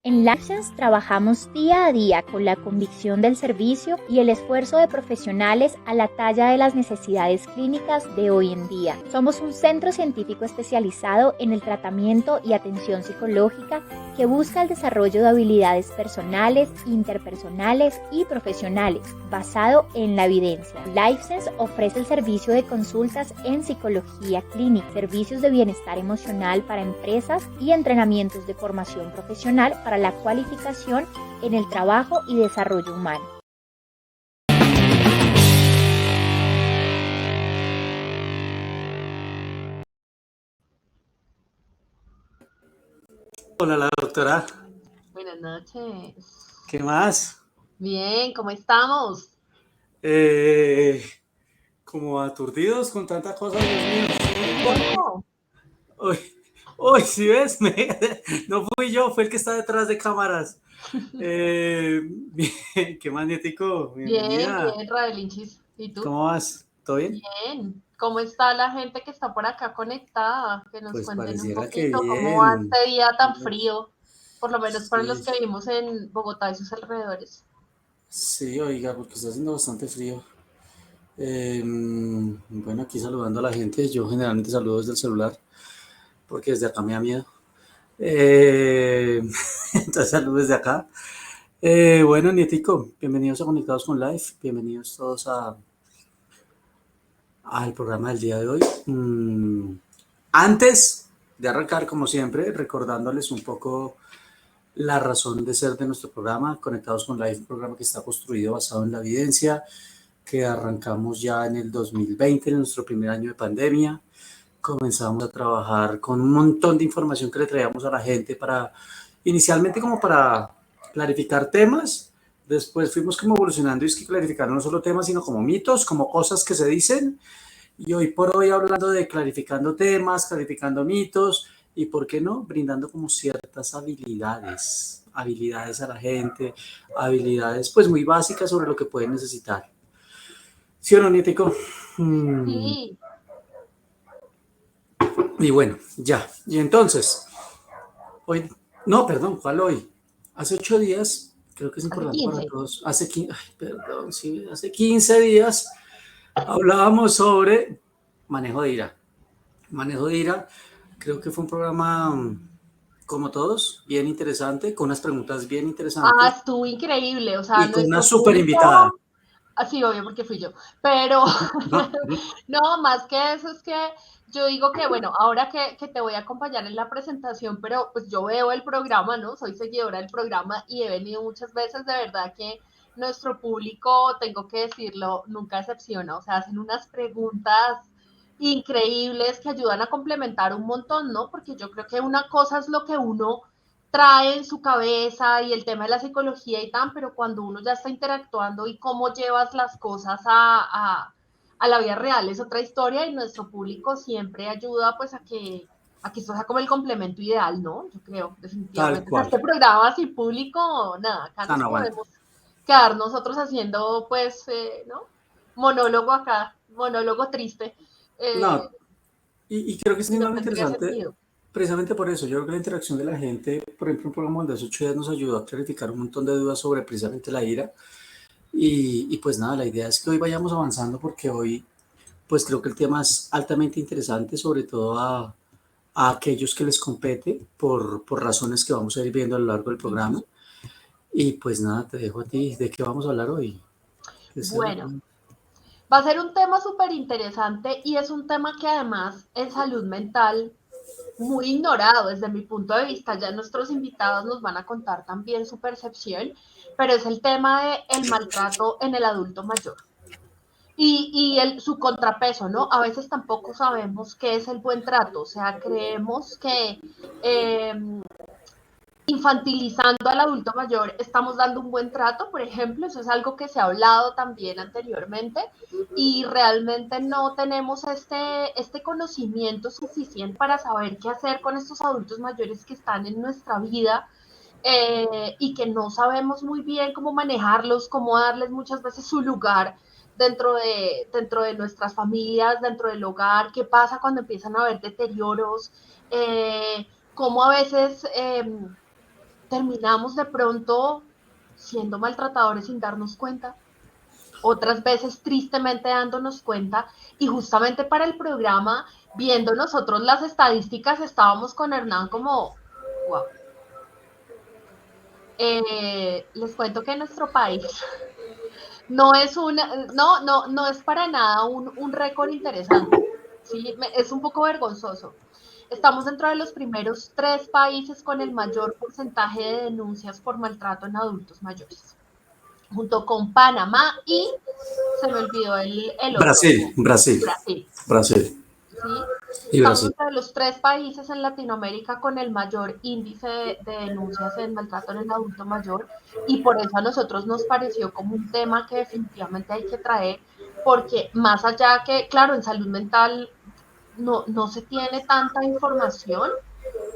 En LifeSense trabajamos día a día con la convicción del servicio y el esfuerzo de profesionales a la talla de las necesidades clínicas de hoy en día. Somos un centro científico especializado en el tratamiento y atención psicológica que busca el desarrollo de habilidades personales, interpersonales y profesionales, basado en la evidencia. LifeSense ofrece el servicio de consultas en psicología clínica, servicios de bienestar emocional para empresas y entrenamientos de formación profesional para la cualificación en el trabajo y desarrollo humano. Hola, la doctora. Buenas noches. ¿Qué más? Bien, ¿cómo estamos? Como aturdidos con tanta cosa, Dios mío. ¿Cómo? Uy, ¿sí ves? No fui yo, fue el que está detrás de cámaras. Bien, qué magnético, Bien, bienvenida. bien, Radelinchis. ¿Y tú? ¿Cómo vas? ¿Todo bien? Bien. ¿Cómo está la gente que está por acá conectada? Que nos Pues cuenten un pareciera que poquito cómo va bien. este día tan frío, por lo menos para los Sí, que vivimos en Bogotá y sus alrededores. sí, oiga, porque está haciendo bastante frío. Bueno, aquí saludando a la gente. Yo generalmente saludo desde el celular, porque desde acá me da miedo. Eh, entonces saludos desde acá. Bueno, Nietico, bienvenidos a Conectados con Life, bienvenidos todos al programa del día de hoy. Antes de arrancar, como siempre, recordándoles un poco la razón de ser de nuestro programa, Conectados con Life, un programa que está construido basado en la evidencia, que arrancamos ya en el 2020, en nuestro primer año de pandemia. Comenzamos a trabajar con un montón de información que le traíamos a la gente para, inicialmente como para clarificar temas, después fuimos como evolucionando y es que clarificar no solo temas, sino como mitos, como cosas que se dicen, y hoy por hoy hablando de clarificando temas, clarificando mitos, y por qué no, brindando como ciertas habilidades a la gente, habilidades pues muy básicas sobre lo que pueden necesitar. ¿Sí o no, Nietico? Sí, Y bueno, ya. Y entonces, hoy, no, perdón, ¿cuál hoy? Hace 8 días, creo que es hace importante para 15. todos, perdón, sí, hace 15 días hablábamos sobre manejo de ira. Manejo de ira, creo que fue un programa, como todos, bien interesante, con unas preguntas bien interesantes Estuvo increíble, o sea, y con una nuestro súper invitada. público. Sí, obvio, porque fui yo. Pero no, más que eso es que yo digo que, bueno, ahora que te voy a acompañar en la presentación, pero pues yo veo el programa, ¿no? Soy seguidora del programa y he venido muchas veces, de verdad que nuestro público, tengo que decirlo, nunca decepciona. O sea, hacen unas preguntas increíbles que ayudan a complementar un montón, ¿no? Porque yo creo que una cosa es lo que uno trae en su cabeza y el tema de la psicología y tal, pero cuando uno ya está interactuando y cómo llevas las cosas a la vida real es otra historia y nuestro público siempre ayuda pues a que esto sea como el complemento ideal, ¿no? Yo creo, Tal definitivamente. O sea, cual. este programa sin público, nada, acá Ah, nos no aguanta. podemos quedar nosotros haciendo pues, ¿no? Monólogo acá, monólogo triste. No, Eh, y creo que es y no muy tendría interesante sentido. precisamente por eso. Yo creo que la interacción de la gente, por ejemplo, un programa de hace 8 días nos ayudó a clarificar un montón de dudas sobre precisamente la ira. Y pues nada, la idea es que hoy vayamos avanzando porque hoy, pues creo que el tema es altamente interesante, sobre todo a aquellos que les compete por razones que vamos a ir viendo a lo largo del programa. Uh-huh. Y pues nada, te dejo a ti. ¿De qué vamos a hablar hoy? Bueno, va a ser un tema súper interesante y es un tema que además en salud mental muy ignorado desde mi punto de vista. Ya nuestros invitados nos van a contar también su percepción, pero es el tema del maltrato en el adulto mayor. Su contrapeso, ¿no? A veces tampoco sabemos qué es el buen trato, o sea, creemos que eh, infantilizando al adulto mayor estamos dando un buen trato, por ejemplo, eso es algo que se ha hablado también anteriormente y realmente no tenemos este conocimiento suficiente para saber qué hacer con estos adultos mayores que están en nuestra vida y que no sabemos muy bien cómo manejarlos, cómo darles muchas veces su lugar dentro de nuestras familias, dentro del hogar, qué pasa cuando empiezan a haber deterioros, cómo a veces terminamos de pronto siendo maltratadores sin darnos cuenta, otras veces tristemente dándonos cuenta, y justamente para el programa, viendo nosotros las estadísticas, estábamos con Hernán como, wow. Les cuento que nuestro país no es para nada un récord interesante, ¿sí? Es un poco vergonzoso. Estamos dentro de los primeros 3 países con el mayor porcentaje de denuncias por maltrato en adultos mayores, junto con Panamá y se me olvidó el otro. Brasil. ¿Sí? Estamos entre los 3 países en Latinoamérica con el mayor índice de denuncias en maltrato en el adulto mayor, y por eso a nosotros nos pareció como un tema que definitivamente hay que traer, porque más allá que, claro, en salud mental no se tiene tanta información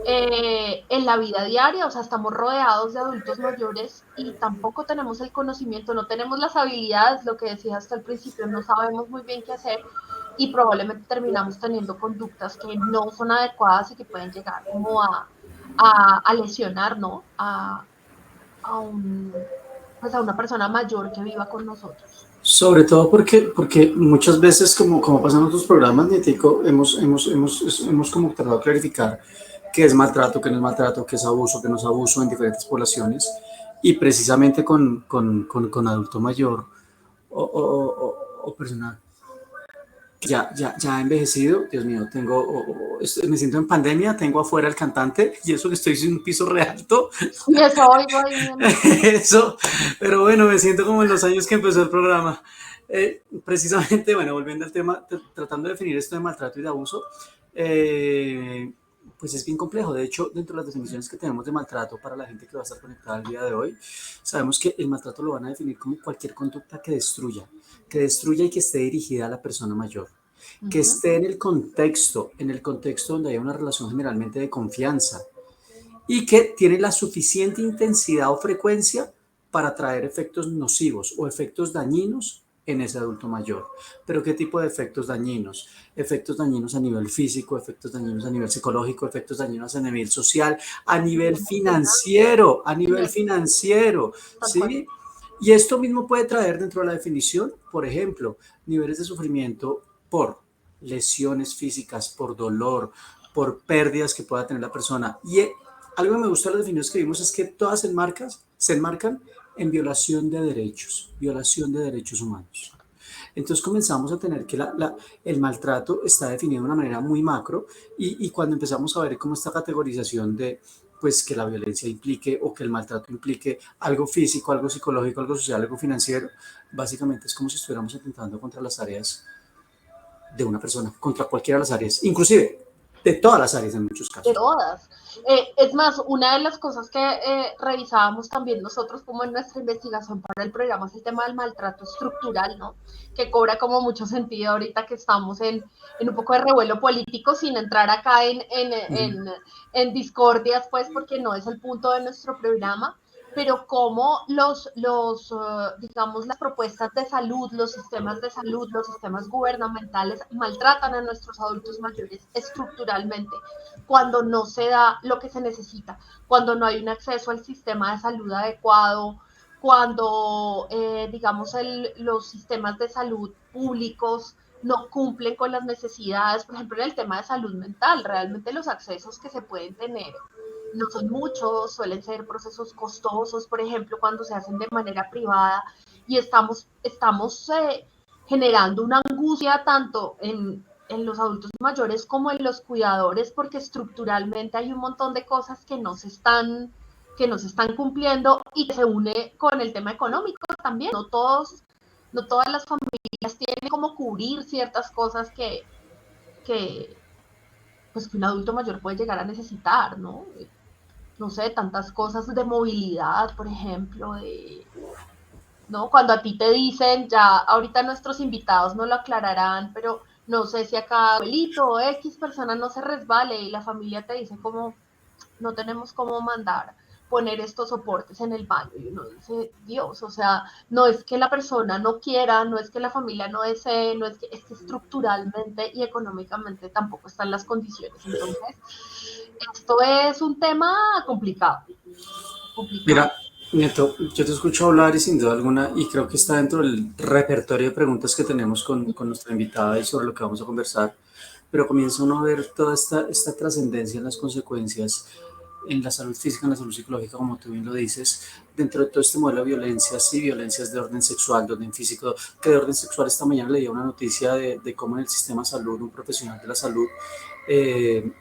en la vida diaria, o sea, estamos rodeados de adultos mayores y tampoco tenemos el conocimiento, no tenemos las habilidades, lo que decías hasta el principio, no sabemos muy bien qué hacer, y probablemente terminamos teniendo conductas que no son adecuadas y que pueden llegar como a lesionar, ¿no? Pues a una persona mayor que viva con nosotros. Sobre todo porque muchas veces, como pasa en otros programas, Nietico, hemos como tratado de clarificar qué es maltrato, qué no es maltrato, qué es abuso, qué no es abuso en diferentes poblaciones, y precisamente con adulto mayor o persona ya ha envejecido. Dios mío, me siento en pandemia, tengo afuera el cantante, y eso que estoy en un piso re alto. Y eso oigo ahí. Eso, pero bueno, me siento como en los años que empezó el programa. Precisamente, bueno, volviendo al tema, tratando de definir esto de maltrato y de abuso, pues es bien complejo. De hecho, dentro de las definiciones que tenemos de maltrato para la gente que va a estar conectada el día de hoy, sabemos que el maltrato lo van a definir como cualquier conducta que destruya y que esté dirigida a la persona mayor, que esté en el contexto donde haya una relación generalmente de confianza y que tiene la suficiente intensidad o frecuencia para traer efectos nocivos o efectos dañinos en ese adulto mayor. ¿Pero qué tipo de efectos dañinos? Efectos dañinos a nivel físico, efectos dañinos a nivel psicológico, efectos dañinos a nivel social, a nivel financiero, ¿sí? Y esto mismo puede traer dentro de la definición, por ejemplo, niveles de sufrimiento por lesiones físicas, por dolor, por pérdidas que pueda tener la persona. Y algo que me gusta de las definiciones que vimos es que todas se enmarcan en violación de derechos humanos. Entonces comenzamos a tener que el maltrato está definido de una manera muy macro, y cuando empezamos a ver cómo esta categorización de pues que la violencia implique o que el maltrato implique algo físico, algo psicológico, algo social, algo financiero, básicamente es como si estuviéramos atentando contra las áreas de una persona, contra cualquiera de las áreas, inclusive de todas las áreas en muchos casos. De todas. Es más, una de las cosas que revisábamos también nosotros como en nuestra investigación para el programa es el tema del maltrato estructural, ¿no? Que cobra como mucho sentido ahorita que estamos en un poco de revuelo político, sin entrar acá en discordias, pues, porque no es el punto de nuestro programa, pero cómo digamos, las propuestas de salud, los sistemas de salud, los sistemas gubernamentales maltratan a nuestros adultos mayores estructuralmente, cuando no se da lo que se necesita, cuando no hay un acceso al sistema de salud adecuado, cuando, digamos, los sistemas de salud públicos no cumplen con las necesidades, por ejemplo, en el tema de salud mental, realmente los accesos que se pueden tener no son muchos, suelen ser procesos costosos, por ejemplo, cuando se hacen de manera privada, y estamos generando una angustia tanto en los adultos mayores como en los cuidadores, porque estructuralmente hay un montón de cosas que no se están cumpliendo, y que se une con el tema económico también. No todas las familias tienen como cubrir ciertas cosas pues que un adulto mayor puede llegar a necesitar, ¿no? No sé, tantas cosas de movilidad, por ejemplo, ¿no? Cuando a ti te dicen, ya ahorita nuestros invitados no lo aclararán, pero no sé si acá abuelito o X persona no se resbale y la familia te dice como, no tenemos cómo mandar poner estos soportes en el baño, y uno dice, Dios, o sea, no es que la persona no quiera, no es que la familia no desee, no es que estructuralmente y económicamente tampoco están las condiciones. Entonces, esto es un tema complicado. complicado. Mira, Nieto, yo te escucho hablar y sin duda alguna, y creo que está dentro del repertorio de preguntas que tenemos con nuestra invitada y sobre lo que vamos a conversar, pero comienza uno a ver toda esta trascendencia en las consecuencias en la salud física, en la salud psicológica, como tú bien lo dices, dentro de todo este modelo de violencias y violencias de orden sexual, de orden físico, que de orden sexual esta mañana leía una noticia de cómo en el sistema de salud un profesional de la salud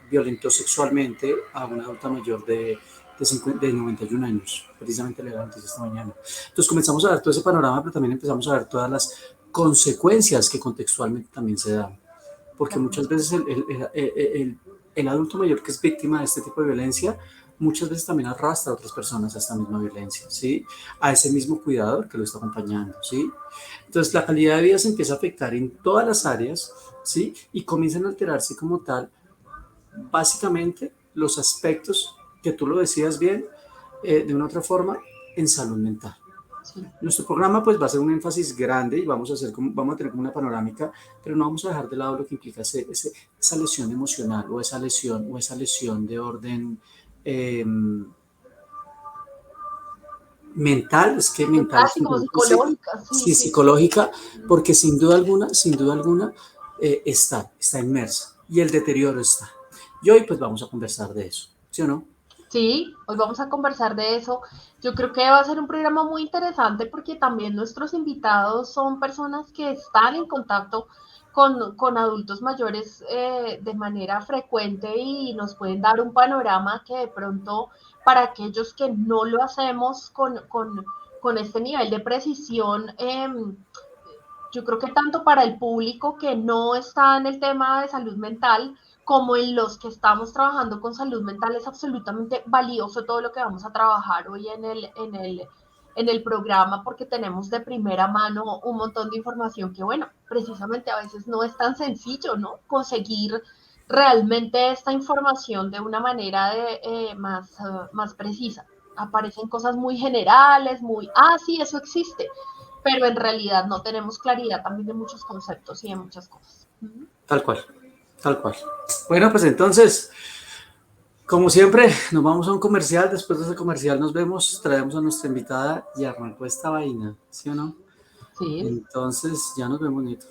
violentó sexualmente a una adulta mayor de 91 años, precisamente leía la noticia esta mañana. Entonces comenzamos a ver todo ese panorama, pero también empezamos a ver todas las consecuencias que contextualmente también se dan, porque muchas veces el adulto mayor que es víctima de este tipo de violencia, muchas veces también arrastra a otras personas a esta misma violencia, ¿sí? A ese mismo cuidador que lo está acompañando, ¿sí? Entonces la calidad de vida se empieza a afectar en todas las áreas, ¿sí? Y comienzan a alterarse como tal, básicamente, los aspectos que tú lo decías bien, de una otra forma, en salud mental. Sí. Nuestro programa pues va a ser un énfasis grande y vamos a tener como una panorámica, pero no vamos a dejar de lado lo que implica esa lesión emocional o esa lesión de orden mental, es que mental Mental es y como sí, psicológica, sí, sí, sí. psicológica, porque sin duda alguna está inmersa y el deterioro está. Y hoy pues vamos a conversar de eso, ¿sí o no? Sí, hoy vamos a conversar de eso. Yo creo que va a ser un programa muy interesante porque también nuestros invitados son personas que están en contacto con adultos mayores de manera frecuente y nos pueden dar un panorama que de pronto para aquellos que no lo hacemos con este nivel de precisión, yo creo que tanto para el público que no está en el tema de salud mental, como en los que estamos trabajando con salud mental, es absolutamente valioso todo lo que vamos a trabajar hoy en el programa, porque tenemos de primera mano un montón de información que, bueno, precisamente a veces no es tan sencillo, ¿no? Conseguir realmente esta información de una manera más precisa. Aparecen cosas muy generales, sí, eso existe, pero en realidad no tenemos claridad también de muchos conceptos y de muchas cosas. Tal cual, tal cual. Bueno, pues entonces, como siempre, nos vamos a un comercial. Después de ese comercial nos vemos, traemos a nuestra invitada y arrancó esta vaina, ¿sí o no? Sí. Entonces, ya nos vemos, Nieto.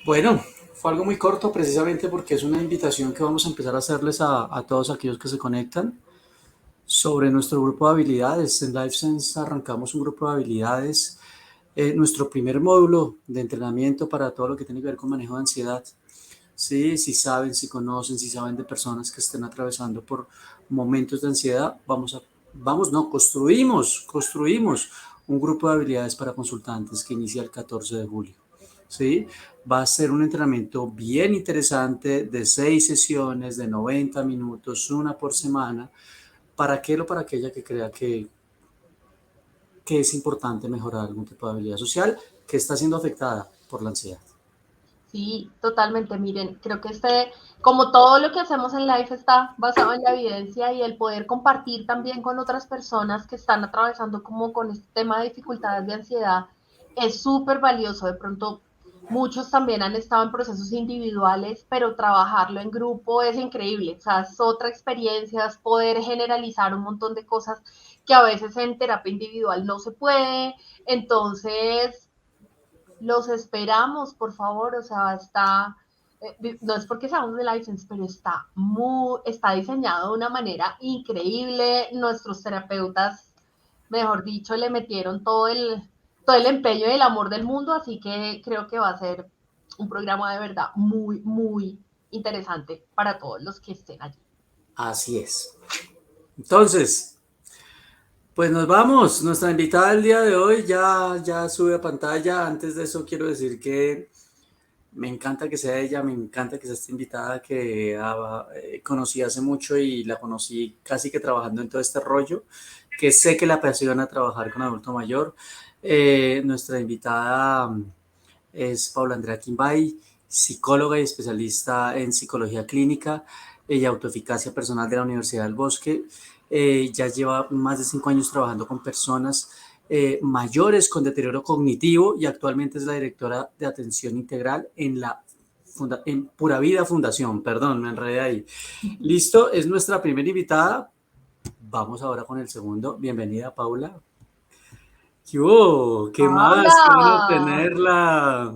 Bueno, fue algo muy corto precisamente porque es una invitación que vamos a empezar a hacerles a todos aquellos que se conectan sobre nuestro grupo de habilidades. En LifeSense arrancamos un grupo de habilidades, nuestro primer módulo de entrenamiento para todo lo que tiene que ver con manejo de ansiedad. Sí, si saben, si conocen, si saben de personas que estén atravesando por momentos de ansiedad, construimos un grupo de habilidades para consultantes que inicia el 14 de julio. ¿Sí? Va a ser un entrenamiento bien interesante de 6 sesiones de 90 minutos, una por semana, para aquel o para aquella que crea que es importante mejorar algún tipo de habilidad social que está siendo afectada por la ansiedad. Sí, totalmente. Miren, creo que como todo lo que hacemos en Life está basado en la evidencia y el poder compartir también con otras personas que están atravesando como con este tema de dificultades de ansiedad es súper valioso. De pronto, muchos también han estado en procesos individuales, pero trabajarlo en grupo es increíble. O sea, es otra experiencia, es poder generalizar un montón de cosas que a veces en terapia individual no se puede. Entonces, los esperamos, por favor, o sea, no es porque seamos de license, pero está diseñado de una manera increíble. Nuestros terapeutas, mejor dicho, le metieron todo el empeño y el amor del mundo, así que creo que va a ser un programa de verdad muy, muy interesante para todos los que estén allí. Así es. Entonces, pues nos vamos. Nuestra invitada del día de hoy ya sube a pantalla. Antes de eso, quiero decir que me encanta que sea ella, me encanta que sea esta invitada que conocí hace mucho y la conocí casi que trabajando en todo este rollo, que sé que le apasiona trabajar con adulto mayor. Nuestra invitada es Paula Andrea Quimbay. psicóloga y especialista en psicología clínica y autoeficacia personal de la Universidad del Bosque. Ya lleva más de 5 años trabajando con personas mayores con deterioro cognitivo y actualmente es la directora de atención integral en Pura Vida Fundación. Perdón, me enredé ahí. Listo, es nuestra primera invitada. Vamos ahora con el segundo. Bienvenida, Paula. ¿Qué hubo? ¿Qué más? Qué bueno Hola, tenerla.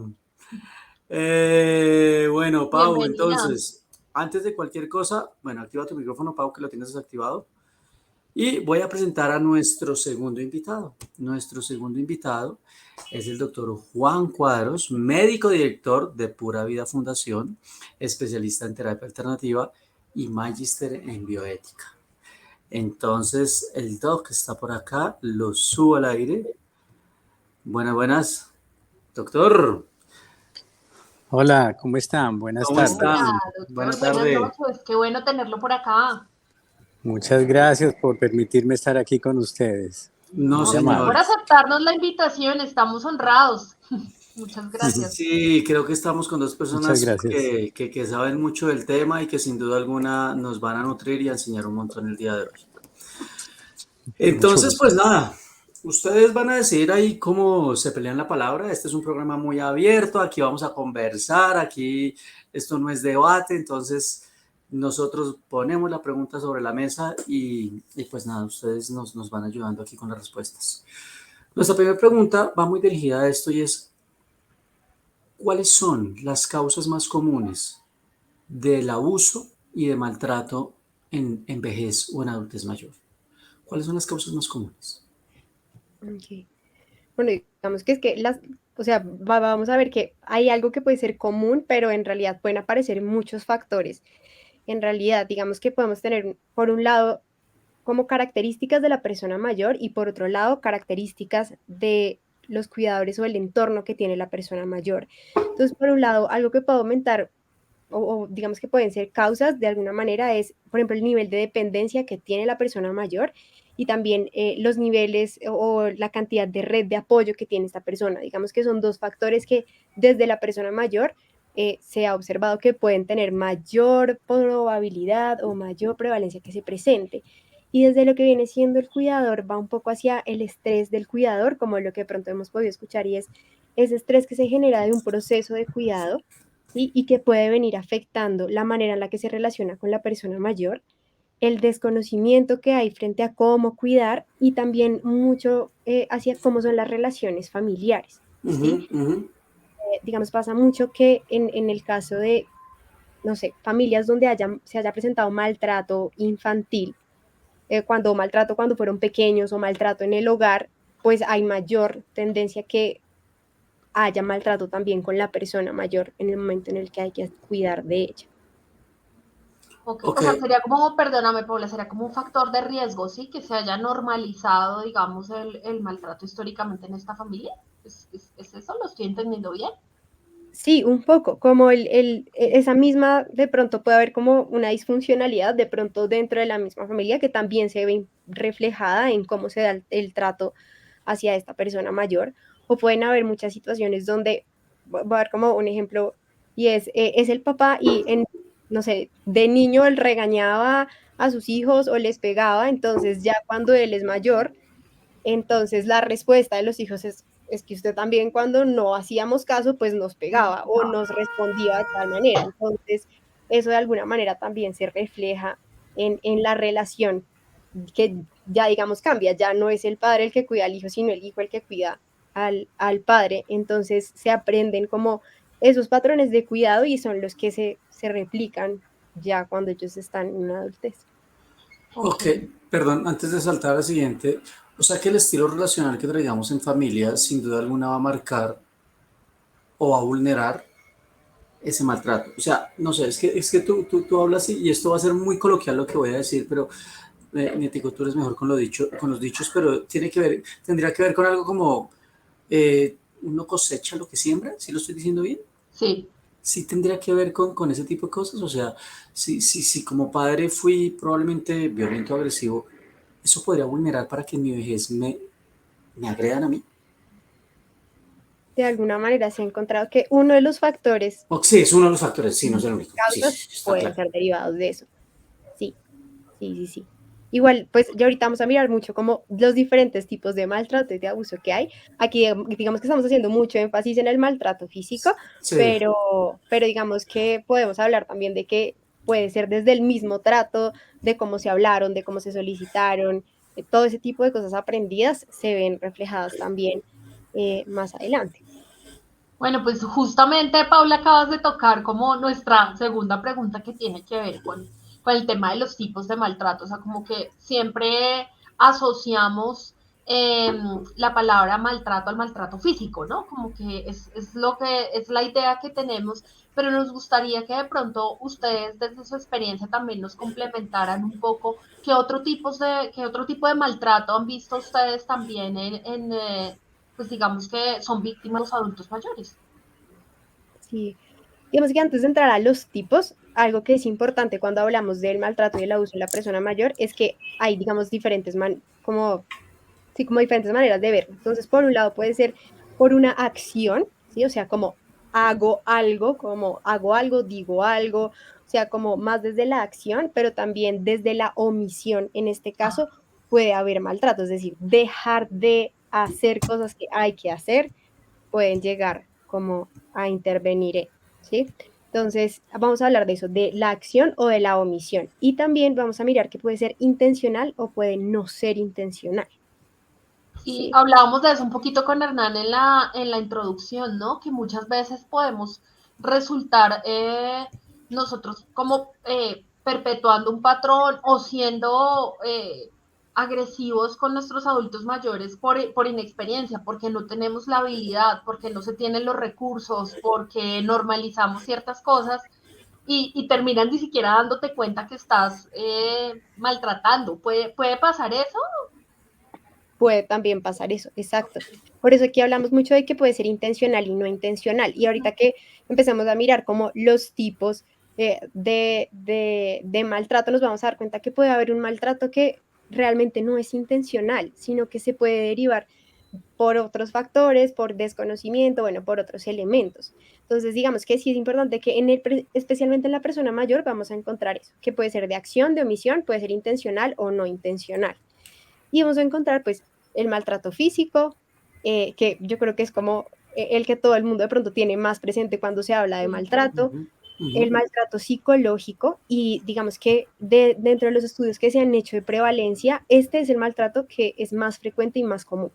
Bueno, Pau, bienvenida. entonces, antes de cualquier cosa, bueno, activa tu micrófono, Pau, que lo tienes desactivado. Y voy a presentar a nuestro segundo invitado. Nuestro segundo invitado es el doctor Juan Cuadros, médico director de Pura Vida Fundación, especialista en terapia alternativa y magíster en bioética. Entonces, el doc está por acá, lo subo al aire. Buenas, buenas, doctor. Hola, ¿cómo están? Buenas ¿Cómo tardes. Hola, están? Buena doctor, buenas tarde. noches. Qué bueno tenerlo por acá. Muchas gracias por permitirme estar aquí con ustedes. No, No, Muy usted por señor. amables. aceptarnos la invitación, estamos honrados. Muchas gracias. Sí, creo que estamos con dos Muchas personas gracias. que saben mucho del tema y que sin duda alguna nos van a nutrir y a enseñar un montón el día de hoy. Mucho Entonces, pues gusto. nada, ustedes van a decidir ahí cómo se pelean la palabra. Este es un programa muy abierto, aquí vamos a conversar, aquí esto no es debate, entonces nosotros ponemos la pregunta sobre la mesa y pues nada, ustedes nos van ayudando aquí con las respuestas. Nuestra primera pregunta va muy dirigida a esto y es, ¿cuáles son las causas más comunes del abuso y de maltrato en vejez o en adultez mayor? ¿Cuáles son las causas más comunes? Ok. Bueno, digamos que es que o sea, vamos a ver que hay algo que puede ser común, pero en realidad pueden aparecer muchos factores. En realidad, digamos que podemos tener, por un lado, como características de la persona mayor y por otro lado, características de los cuidadores o el entorno que tiene la persona mayor. Entonces, por un lado, algo que puede aumentar o digamos que pueden ser causas de alguna manera es, por ejemplo, el nivel de dependencia que tiene la persona mayor y también los niveles o la cantidad de red de apoyo que tiene esta persona. Digamos que son dos factores que desde la persona mayor se ha observado que pueden tener mayor probabilidad o mayor prevalencia que se presente. Y desde lo que viene siendo el cuidador va un poco hacia el estrés del cuidador, como lo que de pronto hemos podido escuchar, y es ese estrés que se genera de un proceso de cuidado, ¿sí? Y que puede venir afectando la manera en la que se relaciona con la persona mayor, el desconocimiento que hay frente a cómo cuidar y también mucho hacia cómo son las relaciones familiares, ¿sí? Digamos, pasa mucho que en el caso de, no sé, familias donde se haya presentado maltrato infantil, cuando fueron pequeños o maltrato en el hogar, pues hay mayor tendencia que haya maltrato también con la persona mayor en el momento en el que hay que cuidar de ella. Ok, Ok, o sea, sería como, perdóname, Paula, sería como un factor de riesgo, ¿sí? Que se haya normalizado, digamos, el maltrato históricamente en esta familia. ¿Es eso? ¿Lo estoy entendiendo bien? Sí, un poco, como esa misma, de pronto puede haber como una disfuncionalidad de pronto dentro de la misma familia que también se ve reflejada en cómo se da el trato hacia esta persona mayor, o pueden haber muchas situaciones donde, voy a dar como un ejemplo, y es el papá y no sé, de niño él regañaba a sus hijos o les pegaba, entonces ya cuando él es mayor, entonces la respuesta de los hijos es que usted también cuando no hacíamos caso, pues nos pegaba o nos respondía de tal manera. Entonces, eso de alguna manera también se refleja en la relación que ya digamos cambia, ya no es el padre el que cuida al hijo, sino el hijo el que cuida al padre. Entonces se aprenden como esos patrones de cuidado y son los que se replican ya cuando ellos están en una adultez. ok, Ok. perdón, antes de saltar a la siguiente, o sea que el estilo relacional que traigamos en familia sin duda alguna va a marcar o va a vulnerar ese maltrato. O sea, no sé, es que tú hablas y esto va a ser muy coloquial lo que voy a decir, pero Nietico, tú eres mejor con, con los dichos, pero tendría que ver con algo como uno cosecha lo que siembra, ¿sí lo estoy diciendo bien? Sí. Sí tendría que ver con ese tipo de cosas, o sea, si como padre fui probablemente violento, agresivo, eso podría vulnerar para que en mi vejez me agredan a mí. de alguna manera se ha encontrado que uno de los factores Sí, es uno de los factores, sí, no es el único. Sí, causas sí, está pueden claro. ser derivados de eso. Sí, sí, sí, sí. Igual, pues ya ahorita vamos a mirar mucho como los diferentes tipos de maltrato y de abuso que hay. Aquí digamos que estamos haciendo mucho énfasis en el maltrato físico, Sí. pero digamos que podemos hablar también de que puede ser desde el mismo trato, de cómo se hablaron, de cómo se solicitaron, todo ese tipo de cosas aprendidas se ven reflejadas también más adelante. Bueno, pues justamente, Paula, acabas de tocar como nuestra segunda pregunta que tiene que ver con el tema de los tipos de maltrato. O sea, como que siempre asociamos la palabra maltrato al maltrato físico, ¿no? Como que es lo que es la idea que tenemos, pero nos gustaría que de pronto ustedes desde su experiencia también nos complementaran un poco qué otro tipo de maltrato han visto ustedes también pues digamos que son víctimas los adultos mayores. Sí, digamos que antes de entrar a los tipos, algo que es importante cuando hablamos del maltrato y el abuso de la persona mayor es que hay, digamos, diferentes como, sí, como diferentes maneras de verlo. Entonces, por un lado puede ser por una acción, ¿sí? O sea, como hago algo, digo algo, o sea, como más desde la acción, pero también desde la omisión. En este caso, puede haber maltrato, es decir, dejar de hacer cosas que hay que hacer pueden llegar como a intervenir, ¿sí? Entonces, vamos a hablar de eso, de la acción o de la omisión. Y también vamos a mirar que puede ser intencional o puede no ser intencional. Y Sí, hablábamos de eso un poquito con Hernán en la introducción, ¿no? Que muchas veces podemos resultar nosotros como perpetuando un patrón o siendo agresivos con nuestros adultos mayores por inexperiencia, porque no tenemos la habilidad, porque no se tienen los recursos, porque normalizamos ciertas cosas y terminan ni siquiera dándote cuenta que estás maltratando. ¿Puede pasar eso? puede también pasar eso, exacto. Por eso aquí hablamos mucho de que puede ser intencional y no intencional. Y ahorita que empezamos a mirar como los tipos de maltrato, nos vamos a dar cuenta que puede haber un maltrato que realmente no es intencional, sino que se puede derivar por otros factores, por desconocimiento, bueno, por otros elementos. Entonces, digamos que sí es importante que especialmente en la persona mayor vamos a encontrar eso, que puede ser de acción, de omisión, puede ser intencional o no intencional. Y vamos a encontrar pues el maltrato físico, que yo creo que es como el que todo el mundo de pronto tiene más presente cuando se habla de maltrato, Ujú, ujú. el maltrato psicológico y digamos que dentro de los estudios que se han hecho de prevalencia, este es el maltrato que es más frecuente y más común.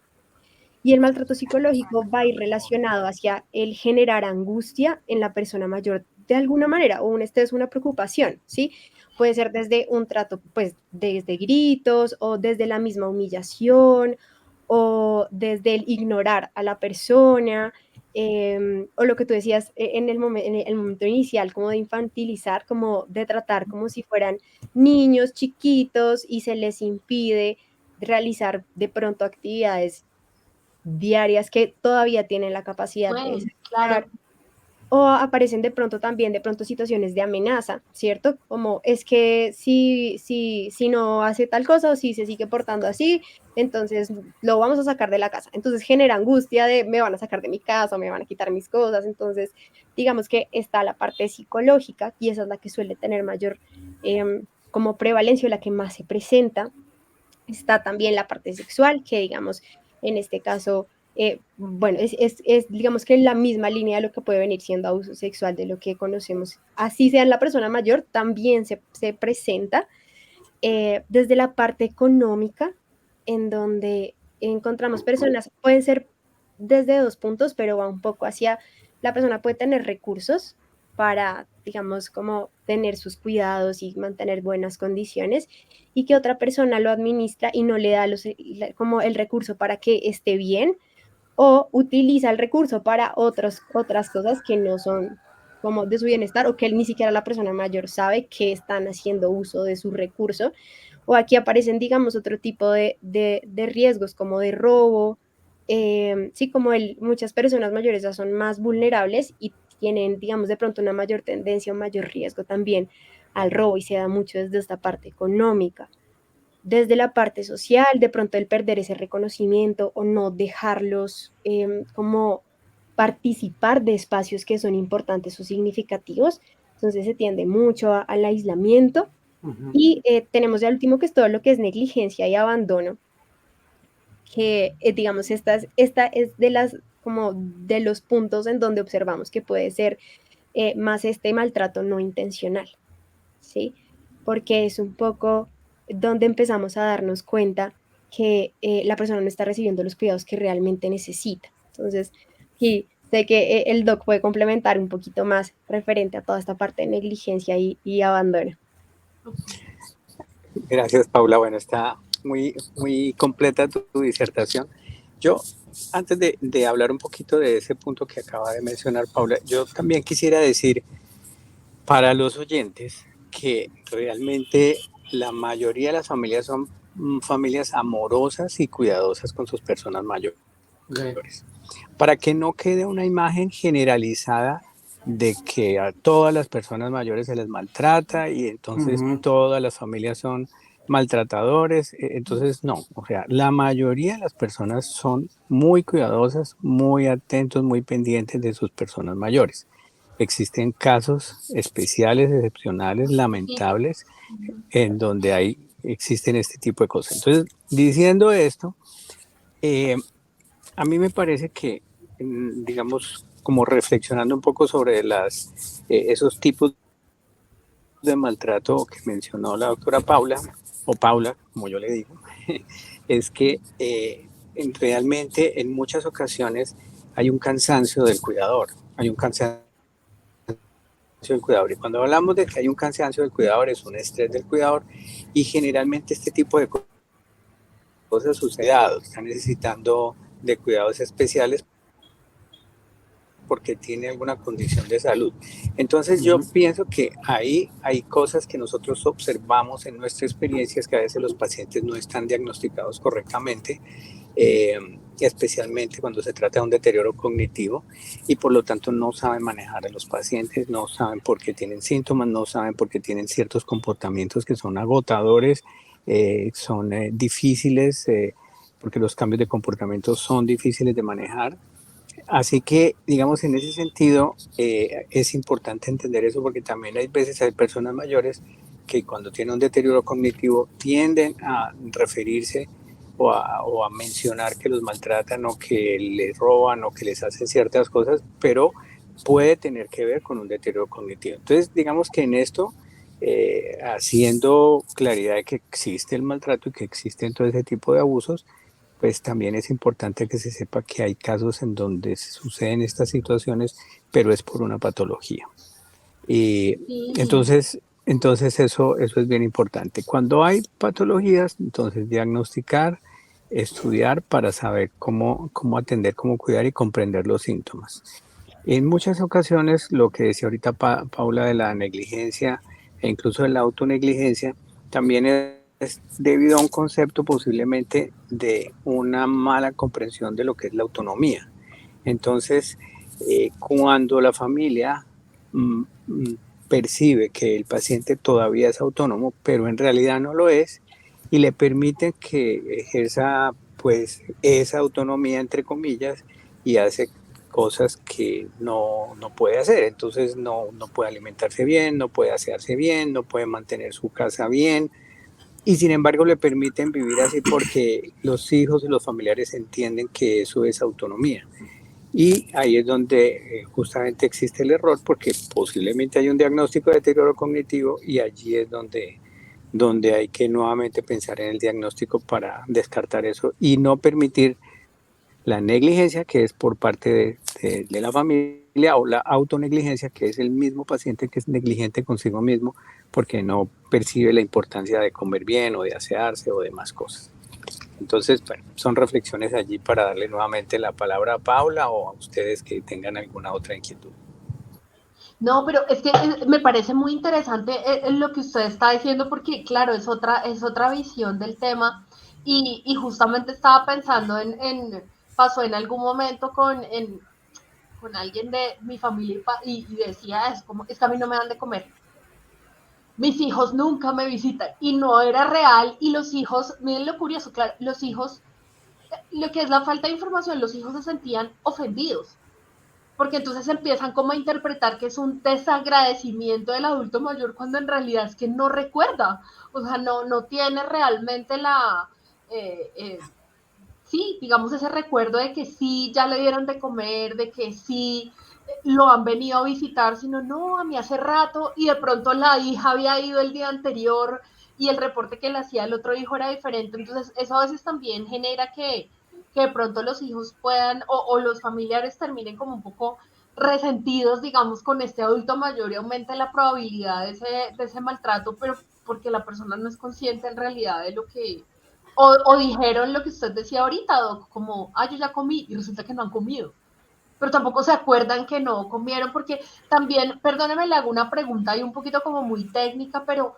Y el maltrato psicológico va a ir relacionado hacia el generar angustia en la persona mayor de alguna manera, o un estrés, una preocupación, ¿sí? Puede ser desde un trato, pues desde gritos o desde la misma humillación o desde el ignorar a la persona, o lo que tú decías en en el momento inicial, como de infantilizar, como de tratar como si fueran niños chiquitos y se les impide realizar de pronto actividades diarias que todavía tienen la capacidad de Bueno, desarrollar, claro. o aparecen de pronto también, de pronto situaciones de amenaza, ¿cierto? Como es que si no hace tal cosa o si se sigue portando así, entonces lo vamos a sacar de la casa. Entonces genera angustia de me van a sacar de mi casa o me van a quitar mis cosas. Entonces, digamos que está la parte psicológica y esa es la que suele tener mayor como prevalencia, la que más se presenta. Está también la parte sexual, que digamos, en este caso, bueno, digamos que la misma línea de lo que puede venir siendo abuso sexual de lo que conocemos. Así sea en la persona mayor, también se presenta desde la parte económica, en donde encontramos personas, pueden ser desde dos puntos, pero va un poco hacia, la persona puede tener recursos para, digamos, como tener sus cuidados y mantener buenas condiciones, y que otra persona lo administra y no le da como el recurso para que esté bien, o utiliza el recurso para otras cosas que no son como de su bienestar o que ni siquiera la persona mayor sabe que están haciendo uso de su recurso. O aquí aparecen, digamos, otro tipo de riesgos como de robo. Sí, como muchas personas mayores ya son más vulnerables y tienen, digamos, de pronto una mayor tendencia o mayor riesgo también al robo y se da mucho desde esta parte económica. Desde la parte social, de pronto el perder ese reconocimiento o no dejarlos como participar de espacios que son importantes o significativos. Entonces se tiende mucho al aislamiento. Y tenemos ya el último, que es todo lo que es negligencia y abandono, que digamos, esta es de las, como de los puntos en donde observamos que puede ser más este maltrato no intencional, ¿sí? Porque es un poco donde empezamos a darnos cuenta que la persona no está recibiendo los cuidados que realmente necesita. Entonces, sí, sé que el doc puede complementar un poquito más referente a toda esta parte de negligencia y abandono. Gracias, Paula. Bueno, está muy, muy completa tu disertación. Yo, antes de hablar un poquito de ese punto que acaba de mencionar Paula, yo también quisiera decir para los oyentes que realmente la mayoría de las familias son familias amorosas y cuidadosas con sus personas mayores. Para que no quede una imagen generalizada de que a todas las personas mayores se les maltrata y entonces todas las familias son maltratadores. Entonces no, o sea, la mayoría de las personas son muy cuidadosas, muy atentos, muy pendientes de sus personas mayores. Existen casos especiales, excepcionales, lamentables, en donde existen este tipo de cosas. Entonces, diciendo esto, a mí me parece que, digamos, como reflexionando un poco sobre esos tipos de maltrato que mencionó la doctora Paula, o Paula, como yo le digo, es que realmente en muchas ocasiones hay un cansancio del cuidador, hay un cansancio del cuidador. Y cuando hablamos de que hay un cansancio del cuidador, es un estrés del cuidador, y generalmente este tipo de cosas suceden, están necesitando de cuidados especiales porque tiene alguna condición de salud. Entonces yo pienso que ahí hay cosas que nosotros observamos en nuestra experiencia, es que a veces los pacientes no están diagnosticados correctamente, especialmente cuando se trata de un deterioro cognitivo, y por lo tanto no saben manejar a los pacientes, no saben por qué tienen síntomas, no saben por qué tienen ciertos comportamientos que son agotadores, son difíciles, porque los cambios de comportamiento son difíciles de manejar. Así que, digamos, en ese sentido, es importante entender eso, porque también hay veces hay personas mayores que cuando tienen un deterioro cognitivo tienden a referirse o a mencionar que los maltratan o que les roban o que les hacen ciertas cosas, pero puede tener que ver con un deterioro cognitivo. Entonces, digamos que en esto, haciendo claridad de que existe el maltrato y que existen todo ese tipo de abusos, pues también es importante que se sepa que hay casos en donde suceden estas situaciones, pero es por una patología. Y entonces eso es bien importante. Cuando hay patologías, entonces diagnosticar, estudiar para saber cómo atender, cómo cuidar y comprender los síntomas. En muchas ocasiones, lo que decía ahorita Paula de la negligencia e incluso de la autonegligencia, también es debido a un concepto posiblemente de una mala comprensión de lo que es la autonomía. Entonces, cuando la familia percibe que el paciente todavía es autónomo, pero en realidad no lo es, y le permiten que ejerza pues esa autonomía entre comillas y hace cosas que no puede hacer. Entonces no puede alimentarse bien, no puede asearse bien, no puede mantener su casa bien, y sin embargo le permiten vivir así porque los hijos y los familiares entienden que eso es autonomía. Y ahí es donde justamente existe el error, porque posiblemente hay un diagnóstico de deterioro cognitivo, y allí es donde hay que nuevamente pensar en el diagnóstico para descartar eso y no permitir la negligencia, que es por parte de la familia, o la autonegligencia, que es el mismo paciente que es negligente consigo mismo porque no percibe la importancia de comer bien o de asearse o demás cosas. Entonces, bueno, son reflexiones allí para darle nuevamente la palabra a Paula o a ustedes que tengan alguna otra inquietud. No, pero es que me parece muy interesante lo que usted está diciendo, porque claro, es otra visión del tema, y justamente estaba pensando pasó en algún momento con alguien de mi familia y decía, es que a mí no me dan de comer. Mis hijos nunca me visitan, y no era real, y los hijos, miren lo curioso, claro, los hijos, lo que es la falta de información, los hijos se sentían ofendidos. porque entonces empiezan como a interpretar que es un desagradecimiento del adulto mayor cuando en realidad es que no recuerda, o sea, no tiene realmente eh, eh, sí, digamos ese recuerdo de que sí, ya le dieron de comer, de que sí lo han venido a visitar, sino no, a mí hace rato, y de pronto la hija había ido el día anterior y el reporte que le hacía el otro hijo era diferente, entonces eso a veces también genera que de pronto los hijos puedan o los familiares terminen como un poco resentidos, digamos, con este adulto mayor y aumenta la probabilidad de ese maltrato, pero porque la persona no es consciente en realidad de lo que, o dijeron lo que usted decía ahorita, Doc, como, yo ya comí y resulta que no han comido. Pero tampoco se acuerdan que no comieron, porque también, perdóneme, le hago una pregunta y un poquito como muy técnica, pero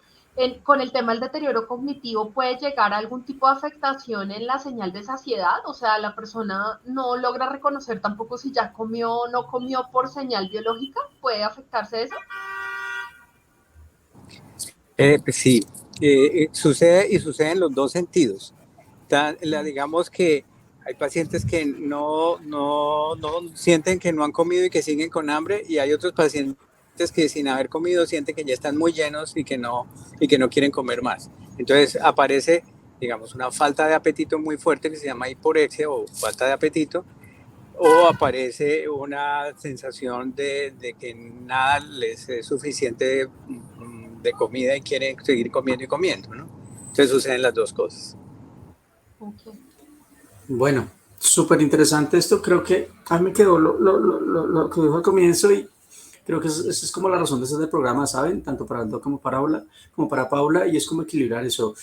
con el tema del deterioro cognitivo puede llegar a algún tipo de afectación en la señal de saciedad, o sea, la persona no logra reconocer tampoco si ya comió o no comió por señal biológica, puede afectarse eso. Pues sí, sucede y sucede en los dos sentidos. Digamos que hay pacientes que no sienten que no han comido y que siguen con hambre, y hay otros pacientes que sin haber comido sienten que ya están muy llenos y que no quieren comer más. Entonces aparece, digamos, una falta de apetito muy fuerte que se llama hiporexia o falta de apetito, o aparece una sensación de que nada les es suficiente de comida y quieren seguir comiendo y comiendo, ¿no? Entonces suceden las dos cosas. Okay. Bueno, súper interesante esto. Creo que a mí me quedó lo que dijo al comienzo y creo que esa es como la razón de este programa, ¿saben? Tanto para Aldo como para Paula, y es como equilibrar eso.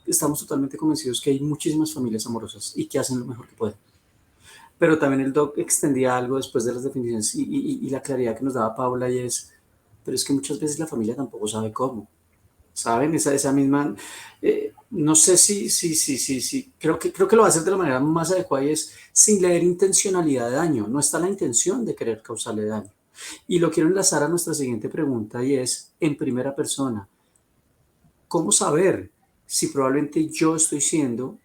Estamos totalmente convencidos que hay muchísimas familias amorosas y que hacen lo mejor que pueden. Pero también el doc extendía algo después de las definiciones y la claridad que nos daba Paula, y es, pero es que muchas veces la familia tampoco sabe cómo. ¿Saben? Esa misma, no sé si, creo que lo va a hacer de la manera más adecuada, y es sin leer intencionalidad de daño. No está la intención de querer causarle daño. Y lo quiero enlazar a nuestra siguiente pregunta, y es en primera persona. ¿Cómo saber si probablemente yo estoy siendo,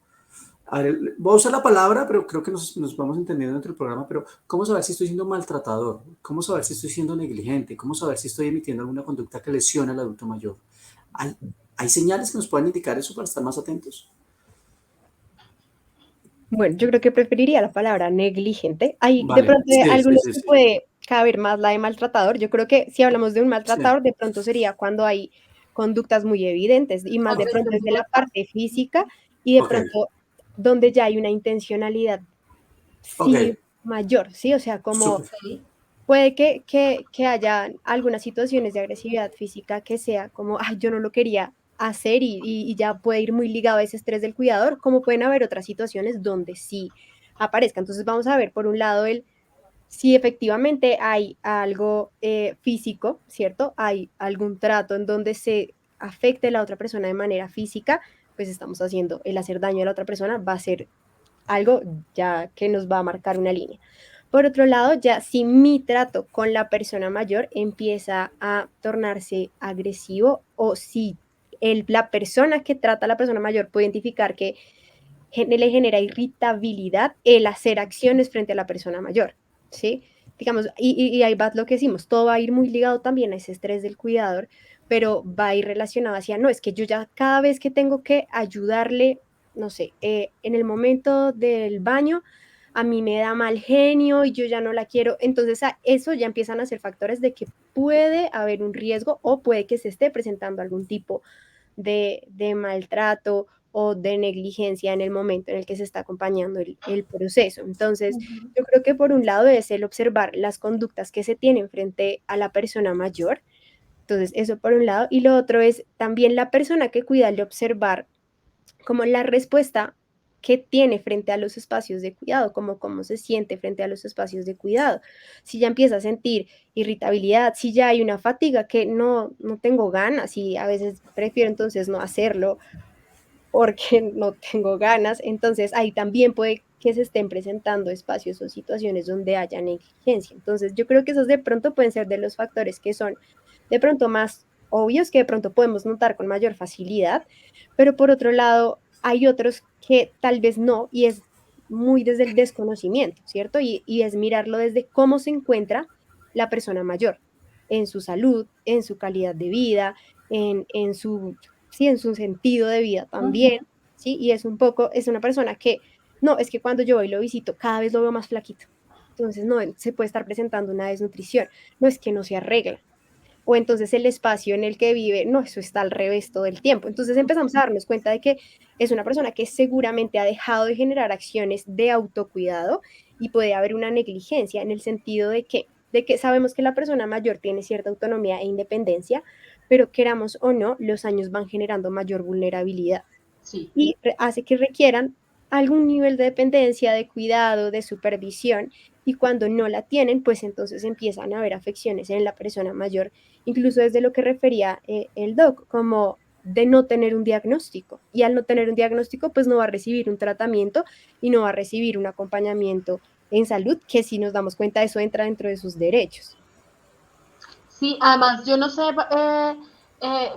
a ver, voy a usar la palabra, pero creo que nos vamos entendiendo dentro del programa, pero ¿cómo saber si estoy siendo maltratador? ¿Cómo saber si estoy siendo negligente? ¿Cómo saber si estoy emitiendo alguna conducta que lesiona al adulto mayor? ¿Hay señales que nos pueden indicar eso para estar más atentos? Bueno, yo creo que preferiría la palabra negligente. Hay de Vale, pronto sí. algunos que puede caber más la de maltratador. Yo creo que si hablamos de un maltratador, Sí. de pronto sería cuando hay conductas muy evidentes y más de pronto desde la parte física y de Ok, pronto donde ya hay una intencionalidad ok, sí mayor, ¿sí? O sea, como súper. puede que haya algunas situaciones de agresividad física que sea como, ay, yo no lo quería hacer y ya puede ir muy ligado a ese estrés del cuidador, como pueden haber otras situaciones donde sí aparezca. Entonces vamos a ver por un lado si efectivamente hay algo físico, ¿cierto? Hay algún trato en donde se afecte a la otra persona de manera física, pues estamos haciendo el hacer daño a la otra persona, va a ser algo ya que nos va a marcar una línea. Por otro lado, ya si mi trato con la persona mayor empieza a tornarse agresivo o si la persona que trata a la persona mayor puede identificar que le genera irritabilidad el hacer acciones frente a la persona mayor, ¿sí? Digamos, y ahí va lo que decimos, todo va a ir muy ligado también a ese estrés del cuidador, pero va a ir relacionado hacia, no, es que yo ya cada vez que tengo que ayudarle, no sé, en el momento del baño, a mí me da mal genio y yo ya no la quiero, entonces eso ya empiezan a ser factores de que puede haber un riesgo o puede que se esté presentando algún tipo de maltrato o de negligencia en el momento en el que se está acompañando el proceso. Entonces, yo creo que por un lado es el observar las conductas que se tienen frente a la persona mayor. Entonces, eso por un lado. Y lo otro es también la persona que cuida el observar como la respuesta que tiene frente a los espacios de cuidado, como cómo se siente frente a los espacios de cuidado. Si ya empieza a sentir irritabilidad, si ya hay una fatiga que no tengo ganas y a veces prefiero entonces no hacerlo porque no tengo ganas, entonces ahí también puede que se estén presentando espacios o situaciones donde haya negligencia. Entonces yo creo que esos de pronto pueden ser de los factores que son de pronto más obvios, que de pronto podemos notar con mayor facilidad, pero por otro lado hay otros que tal vez no, y es muy desde el desconocimiento, ¿cierto? Y es mirarlo desde cómo se encuentra la persona mayor, en su salud, en su calidad de vida, en su, sí, en su sentido de vida también, ¿sí? Y es un poco, es una persona que, no, es que cuando yo voy y lo visito, cada vez lo veo más flaquito. Entonces, no, se puede estar presentando una desnutrición. No es que no se arregla, o entonces el espacio en el que vive, no, eso está al revés todo el tiempo. Entonces empezamos a darnos cuenta de que es una persona que seguramente ha dejado de generar acciones de autocuidado y puede haber una negligencia en el sentido de que sabemos que la persona mayor tiene cierta autonomía e independencia, pero queramos o no, los años van generando mayor vulnerabilidad Sí. y hace que requieran algún nivel de dependencia, de cuidado, de supervisión, y cuando no la tienen, pues entonces empiezan a haber afecciones en la persona mayor, incluso desde lo que refería el doc, como de no tener un diagnóstico, y al no tener un diagnóstico, pues no va a recibir un tratamiento y no va a recibir un acompañamiento en salud, que si nos damos cuenta, eso entra dentro de sus derechos. Sí, además, yo no sé,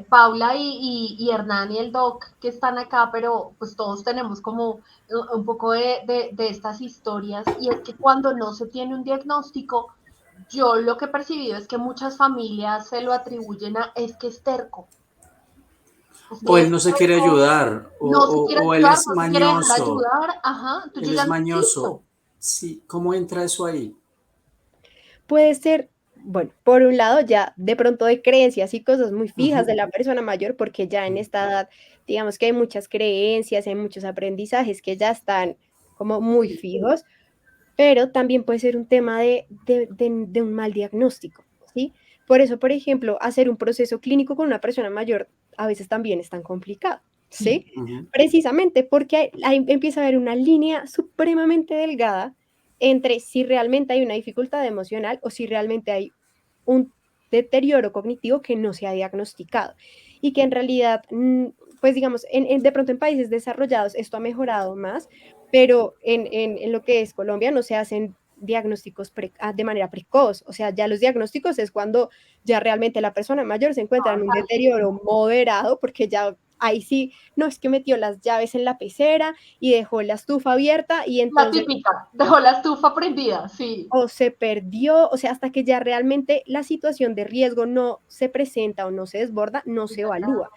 Paula y Hernán y el Doc que están acá, pero pues todos tenemos como un poco de estas historias, y es que cuando no se tiene un diagnóstico, yo lo que he percibido es que muchas familias se lo atribuyen a es que es terco. Es O que él es no se quiere terco, ayudar, no se quiere o él ayudar, es no se quiere dejar mañoso, ayudar, ajá, entonces él yo es ya no mañoso. existo. Sí, ¿cómo entra eso ahí? Puede ser, bueno, por un lado ya de pronto de creencias y cosas muy fijas de Ujú. la persona mayor, porque ya en esta edad, digamos que hay muchas creencias, hay muchos aprendizajes que ya están como muy Sí, fijos, pero también puede ser un tema de un mal diagnóstico, ¿sí? Por eso, por ejemplo, hacer un proceso clínico con una persona mayor a veces también es tan complicado, ¿sí? Ujú. Precisamente porque ahí empieza a haber una línea supremamente delgada entre si realmente hay una dificultad emocional o si realmente hay un deterioro cognitivo que no se ha diagnosticado y que en realidad, pues digamos, de pronto en países desarrollados esto ha mejorado más, pero en lo que es Colombia no se hacen diagnósticos de manera precoz, o sea, ya los diagnósticos es cuando ya realmente la persona mayor se encuentra en un deterioro moderado, porque ya ahí sí, no es que metió las llaves en la pecera y dejó la estufa abierta y la entonces típica, dejó la estufa prendida, sí. o se perdió, o sea, hasta que ya realmente la situación de riesgo no se presenta o no se desborda, no se evalúa.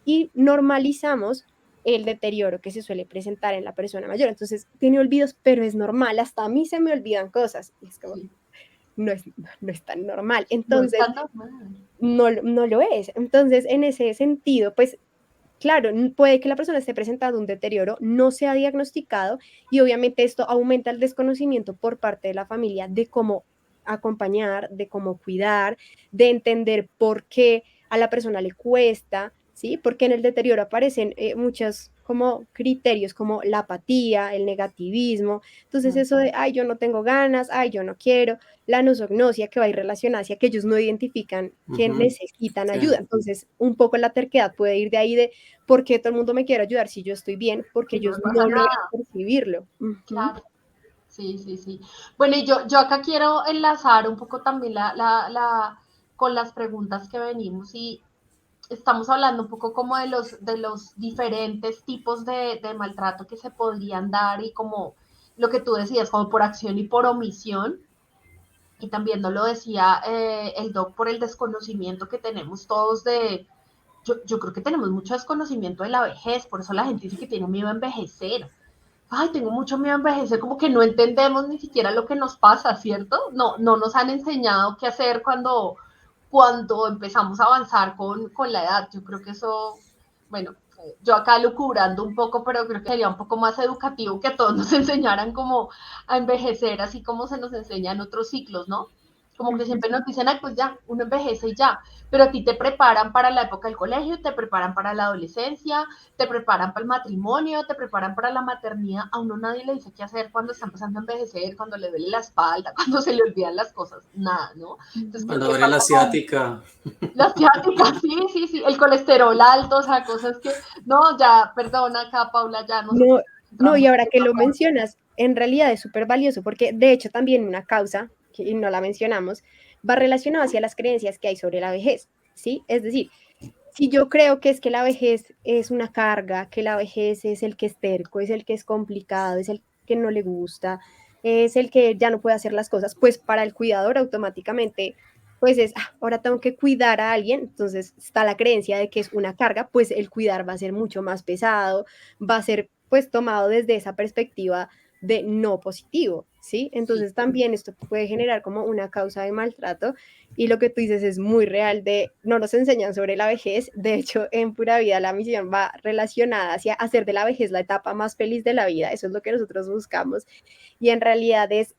Y normalizamos el deterioro que se suele presentar en la persona mayor. Entonces, tiene olvidos, pero es normal, hasta a mí se me olvidan cosas. Y es como, Sí. no es tan normal. No es Entonces, tan normal. no lo es. Entonces, en ese sentido, pues claro, puede que la persona esté presentando un deterioro, no se ha diagnosticado y obviamente esto aumenta el desconocimiento por parte de la familia de cómo acompañar, de cómo cuidar, de entender por qué a la persona le cuesta, ¿sí? Porque en el deterioro aparecen muchos como criterios como la apatía, el negativismo. Entonces eso de, ay, yo no tengo ganas, ay, yo no quiero, la nosognosia que va a ir relacionada hacia que ellos no identifican que Ujú. necesitan Sí. ayuda. Entonces, un poco la terquedad puede ir de ahí de por qué todo el mundo me quiere ayudar si yo estoy bien, porque Sí, no ellos me pasa no logran nada. percibirlo. Ujú. Claro. Sí, sí, sí. Bueno, y yo acá quiero enlazar un poco también con las preguntas que venimos, y estamos hablando un poco como de los diferentes tipos de maltrato que se podrían dar, y como lo que tú decías, como por acción y por omisión. Y también nos lo decía el doc, por el desconocimiento que tenemos todos yo creo que tenemos mucho desconocimiento de la vejez, por eso la gente dice que tiene miedo a envejecer. Ay, tengo mucho miedo a envejecer, como que no entendemos ni siquiera lo que nos pasa, ¿cierto? No nos han enseñado qué hacer cuando empezamos a avanzar con la edad. Yo creo que eso, bueno, yo acá lucubrando un poco, pero creo que sería un poco más educativo que a todos nos enseñaran como a envejecer, así como se nos enseña en otros ciclos, ¿no? Como que siempre nos dicen, ay, pues ya, uno envejece y ya, pero a ti te preparan para la época del colegio, te preparan para la adolescencia, te preparan para el matrimonio, te preparan para la maternidad. A uno nadie le dice qué hacer cuando está empezando a envejecer, cuando le duele la espalda, cuando se le olvidan las cosas, nada, ¿no? Entonces creo Cuando que duele la pasa con ciática. las ciáticas, sí, sí, sí, el colesterol alto, o sea, cosas que, no, ya, perdona acá, Paula, ya nosotros No, no, y entramos ahora en que esa lo parte. mencionas, en realidad es súper valioso porque de hecho también una causa, que no la mencionamos, va relacionada hacia las creencias que hay sobre la vejez, ¿sí? Es decir, si yo creo que es que la vejez es una carga, que la vejez es el que es terco, es el que es complicado, es el que no le gusta, es el que ya no puede hacer las cosas, pues para el cuidador automáticamente pues es, ahora tengo que cuidar a alguien, entonces está la creencia de que es una carga, pues el cuidar va a ser mucho más pesado, va a ser pues tomado desde esa perspectiva de no positivo, ¿sí? Sí. Entonces también esto puede generar como una causa de maltrato y lo que tú dices es muy real de, no nos enseñan sobre la vejez, de hecho en Pura Vida la misión va relacionada hacia hacer de la vejez la etapa más feliz de la vida, eso es lo que nosotros buscamos y en realidad es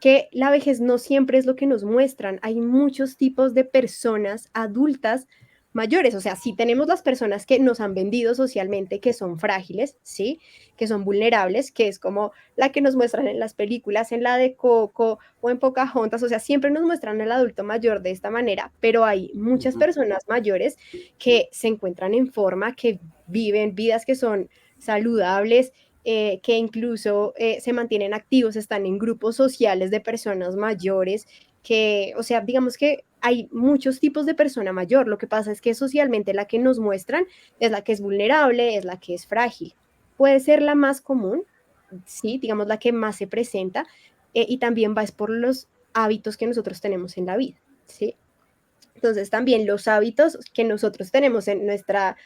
que la vejez no siempre es lo que nos muestran. Hay muchos tipos de personas adultas mayores, o sea, sí tenemos las personas que nos han vendido socialmente que son frágiles, ¿sí? Que son vulnerables, que es como la que nos muestran en las películas, en la de Coco o en Pocahontas, o sea, siempre nos muestran al adulto mayor de esta manera, pero hay muchas personas mayores que se encuentran en forma, que viven vidas que son saludables, que incluso se mantienen activos, están en grupos sociales de personas mayores, que, o sea, digamos que hay muchos tipos de persona mayor, lo que pasa es que socialmente la que nos muestran es la que es vulnerable, es la que es frágil. Puede ser la más común, sí, digamos la que más se presenta, y también va es por los hábitos que nosotros tenemos en la vida, ¿sí? Entonces también los hábitos que nosotros tenemos en nuestra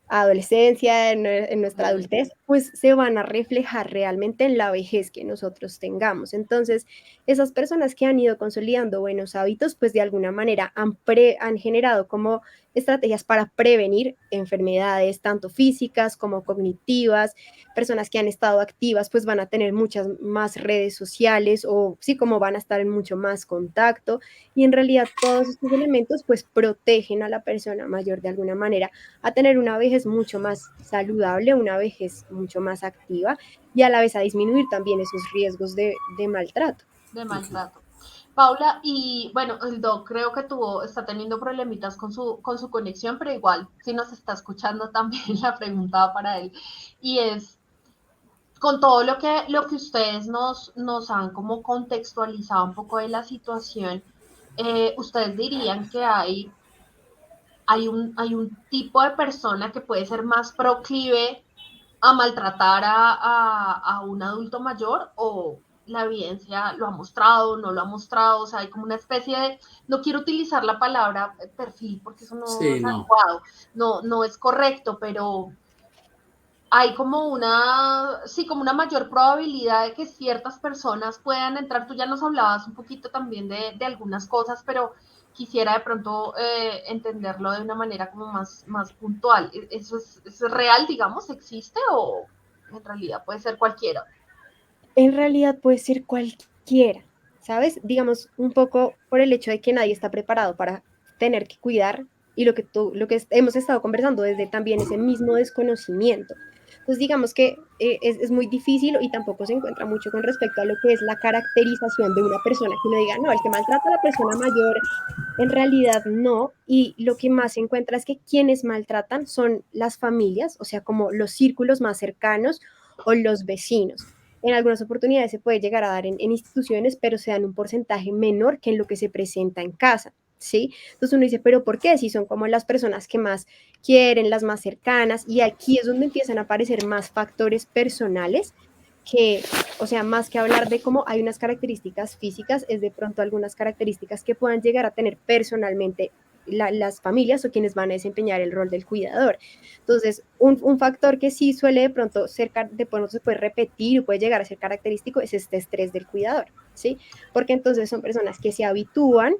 adolescencia, en nuestra adultez, pues se van a reflejar realmente en la vejez que nosotros tengamos. Entonces, esas personas que han ido consolidando buenos hábitos, pues de alguna manera han generado como estrategias para prevenir enfermedades, tanto físicas como cognitivas. Personas que han estado activas, pues van a tener muchas más redes sociales o sí, como van a estar en mucho más contacto. Y en realidad todos estos elementos, pues protegen a la persona mayor de alguna manera a tener una vejez mucho más saludable, una vejez mucho más activa y a la vez a disminuir también esos riesgos de maltrato. De maltrato. Paula, y bueno, el doc creo que está teniendo problemitas con su conexión, pero igual, si nos está escuchando también la pregunta para él. Y es, con todo lo que ustedes nos han como contextualizado un poco de la situación, ¿ustedes dirían que hay un tipo de persona que puede ser más proclive a maltratar a un adulto mayor o la evidencia lo ha mostrado, no lo ha mostrado? O sea, hay como una especie de, no quiero utilizar la palabra perfil porque eso no Sí, es no. adecuado, no es correcto, pero hay como sí, como una mayor probabilidad de que ciertas personas puedan entrar. Tú ya nos hablabas un poquito también de algunas cosas, pero quisiera de pronto entenderlo de una manera como más puntual. ¿Es real, digamos? ¿Existe o en realidad puede ser cualquiera? En realidad puede ser cualquiera, ¿sabes? Digamos, un poco por el hecho de que nadie está preparado para tener que cuidar y lo que hemos estado conversando desde también ese mismo desconocimiento. Entonces, digamos que es muy difícil y tampoco se encuentra mucho con respecto a lo que es la caracterización de una persona, que uno diga, no, el que maltrata a la persona mayor, en realidad no, y lo que más se encuentra es que quienes maltratan son las familias, o sea, como los círculos más cercanos o los vecinos. En algunas oportunidades se puede llegar a dar en instituciones, pero se dan un porcentaje menor que en lo que se presenta en casa, ¿sí? Entonces uno dice, pero ¿por qué? Si son como las personas que más quieren, las más cercanas, y aquí es donde empiezan a aparecer más factores personales que, o sea, más que hablar de cómo hay unas características físicas, es de pronto algunas características que puedan llegar a tener personalmente las familias o quienes van a desempeñar el rol del cuidador. Entonces, un factor que sí suele de pronto de pronto se puede repetir o puede llegar a ser característico es este estrés del cuidador, ¿sí? Porque entonces son personas que se habitúan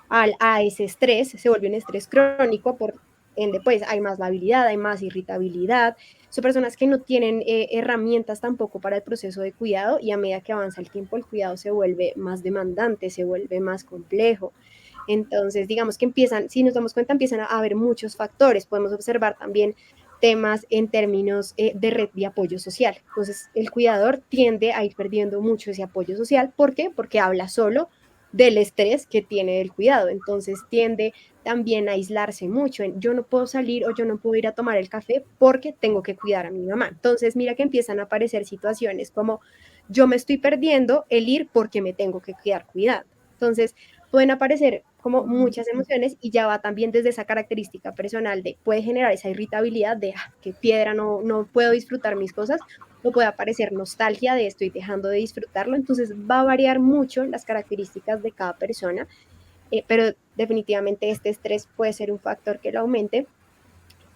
a ese estrés, se vuelve un estrés crónico, por ende, pues hay más labilidad, hay más irritabilidad, son personas que no tienen herramientas tampoco para el proceso de cuidado y a medida que avanza el tiempo el cuidado se vuelve más demandante, se vuelve más complejo. Entonces, digamos que empiezan, si nos damos cuenta, empiezan a haber muchos factores. Podemos observar también temas en términos de red de apoyo social. Entonces, el cuidador tiende a ir perdiendo mucho ese apoyo social. ¿Por qué? Porque habla solo del estrés que tiene el cuidado. Entonces, tiende también a aislarse mucho. Yo no puedo salir o yo no puedo ir a tomar el café porque tengo que cuidar a mi mamá. Entonces, mira que empiezan a aparecer situaciones como yo me estoy perdiendo el ir porque me tengo que cuidar. Entonces, pueden aparecer como muchas emociones y ya va también desde esa característica personal de puede generar esa irritabilidad de que piedra, no puedo disfrutar mis cosas o puede aparecer nostalgia de estoy dejando de disfrutarlo. Entonces va a variar mucho las características de cada persona, pero definitivamente este estrés puede ser un factor que lo aumente.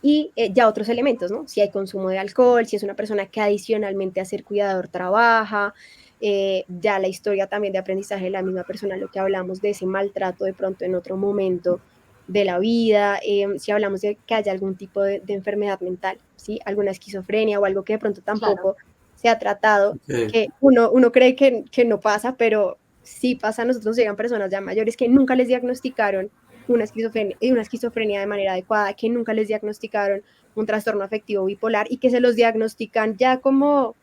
Y ya otros elementos, ¿no? Si hay consumo de alcohol, si es una persona que adicionalmente a ser cuidador trabaja, ya la historia también de aprendizaje de la misma persona, lo que hablamos de ese maltrato de pronto en otro momento de la vida, si hablamos de que haya algún tipo de enfermedad mental, ¿sí? Alguna esquizofrenia o algo que de pronto tampoco se ha tratado, Ok. que uno cree que no pasa, pero sí pasa. A nosotros llegan personas ya mayores que nunca les diagnosticaron una esquizofrenia de manera adecuada, que nunca les diagnosticaron un trastorno afectivo bipolar y que se los diagnostican ya como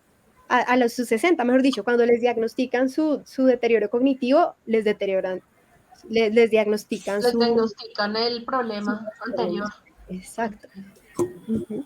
a los sus 60, mejor dicho, cuando les diagnostican su deterioro cognitivo, les deterioran, les diagnostican Les su diagnostican el problema anterior. exacto. Ujú.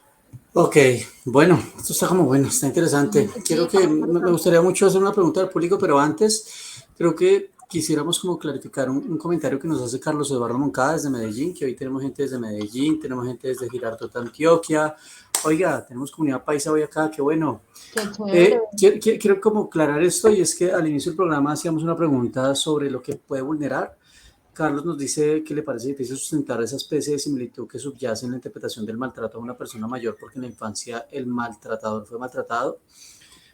Ok, bueno, esto está como bueno, está interesante. Sí, Quiero está que, muy me interesante. gustaría mucho hacer una pregunta al público, pero antes creo que quisiéramos como clarificar un comentario que nos hace Carlos Eduardo Moncada desde Medellín, que hoy tenemos gente desde Medellín, tenemos gente desde Girardot, Antioquia. Oiga, tenemos comunidad paisa hoy acá, qué bueno. Qué chévere. Quiero como aclarar esto, y es que al inicio del programa hacíamos una pregunta sobre lo que puede vulnerar. Carlos nos dice que le parece difícil sustentar esa especie de similitud que subyace en la interpretación del maltrato a una persona mayor porque en la infancia el maltratador fue maltratado.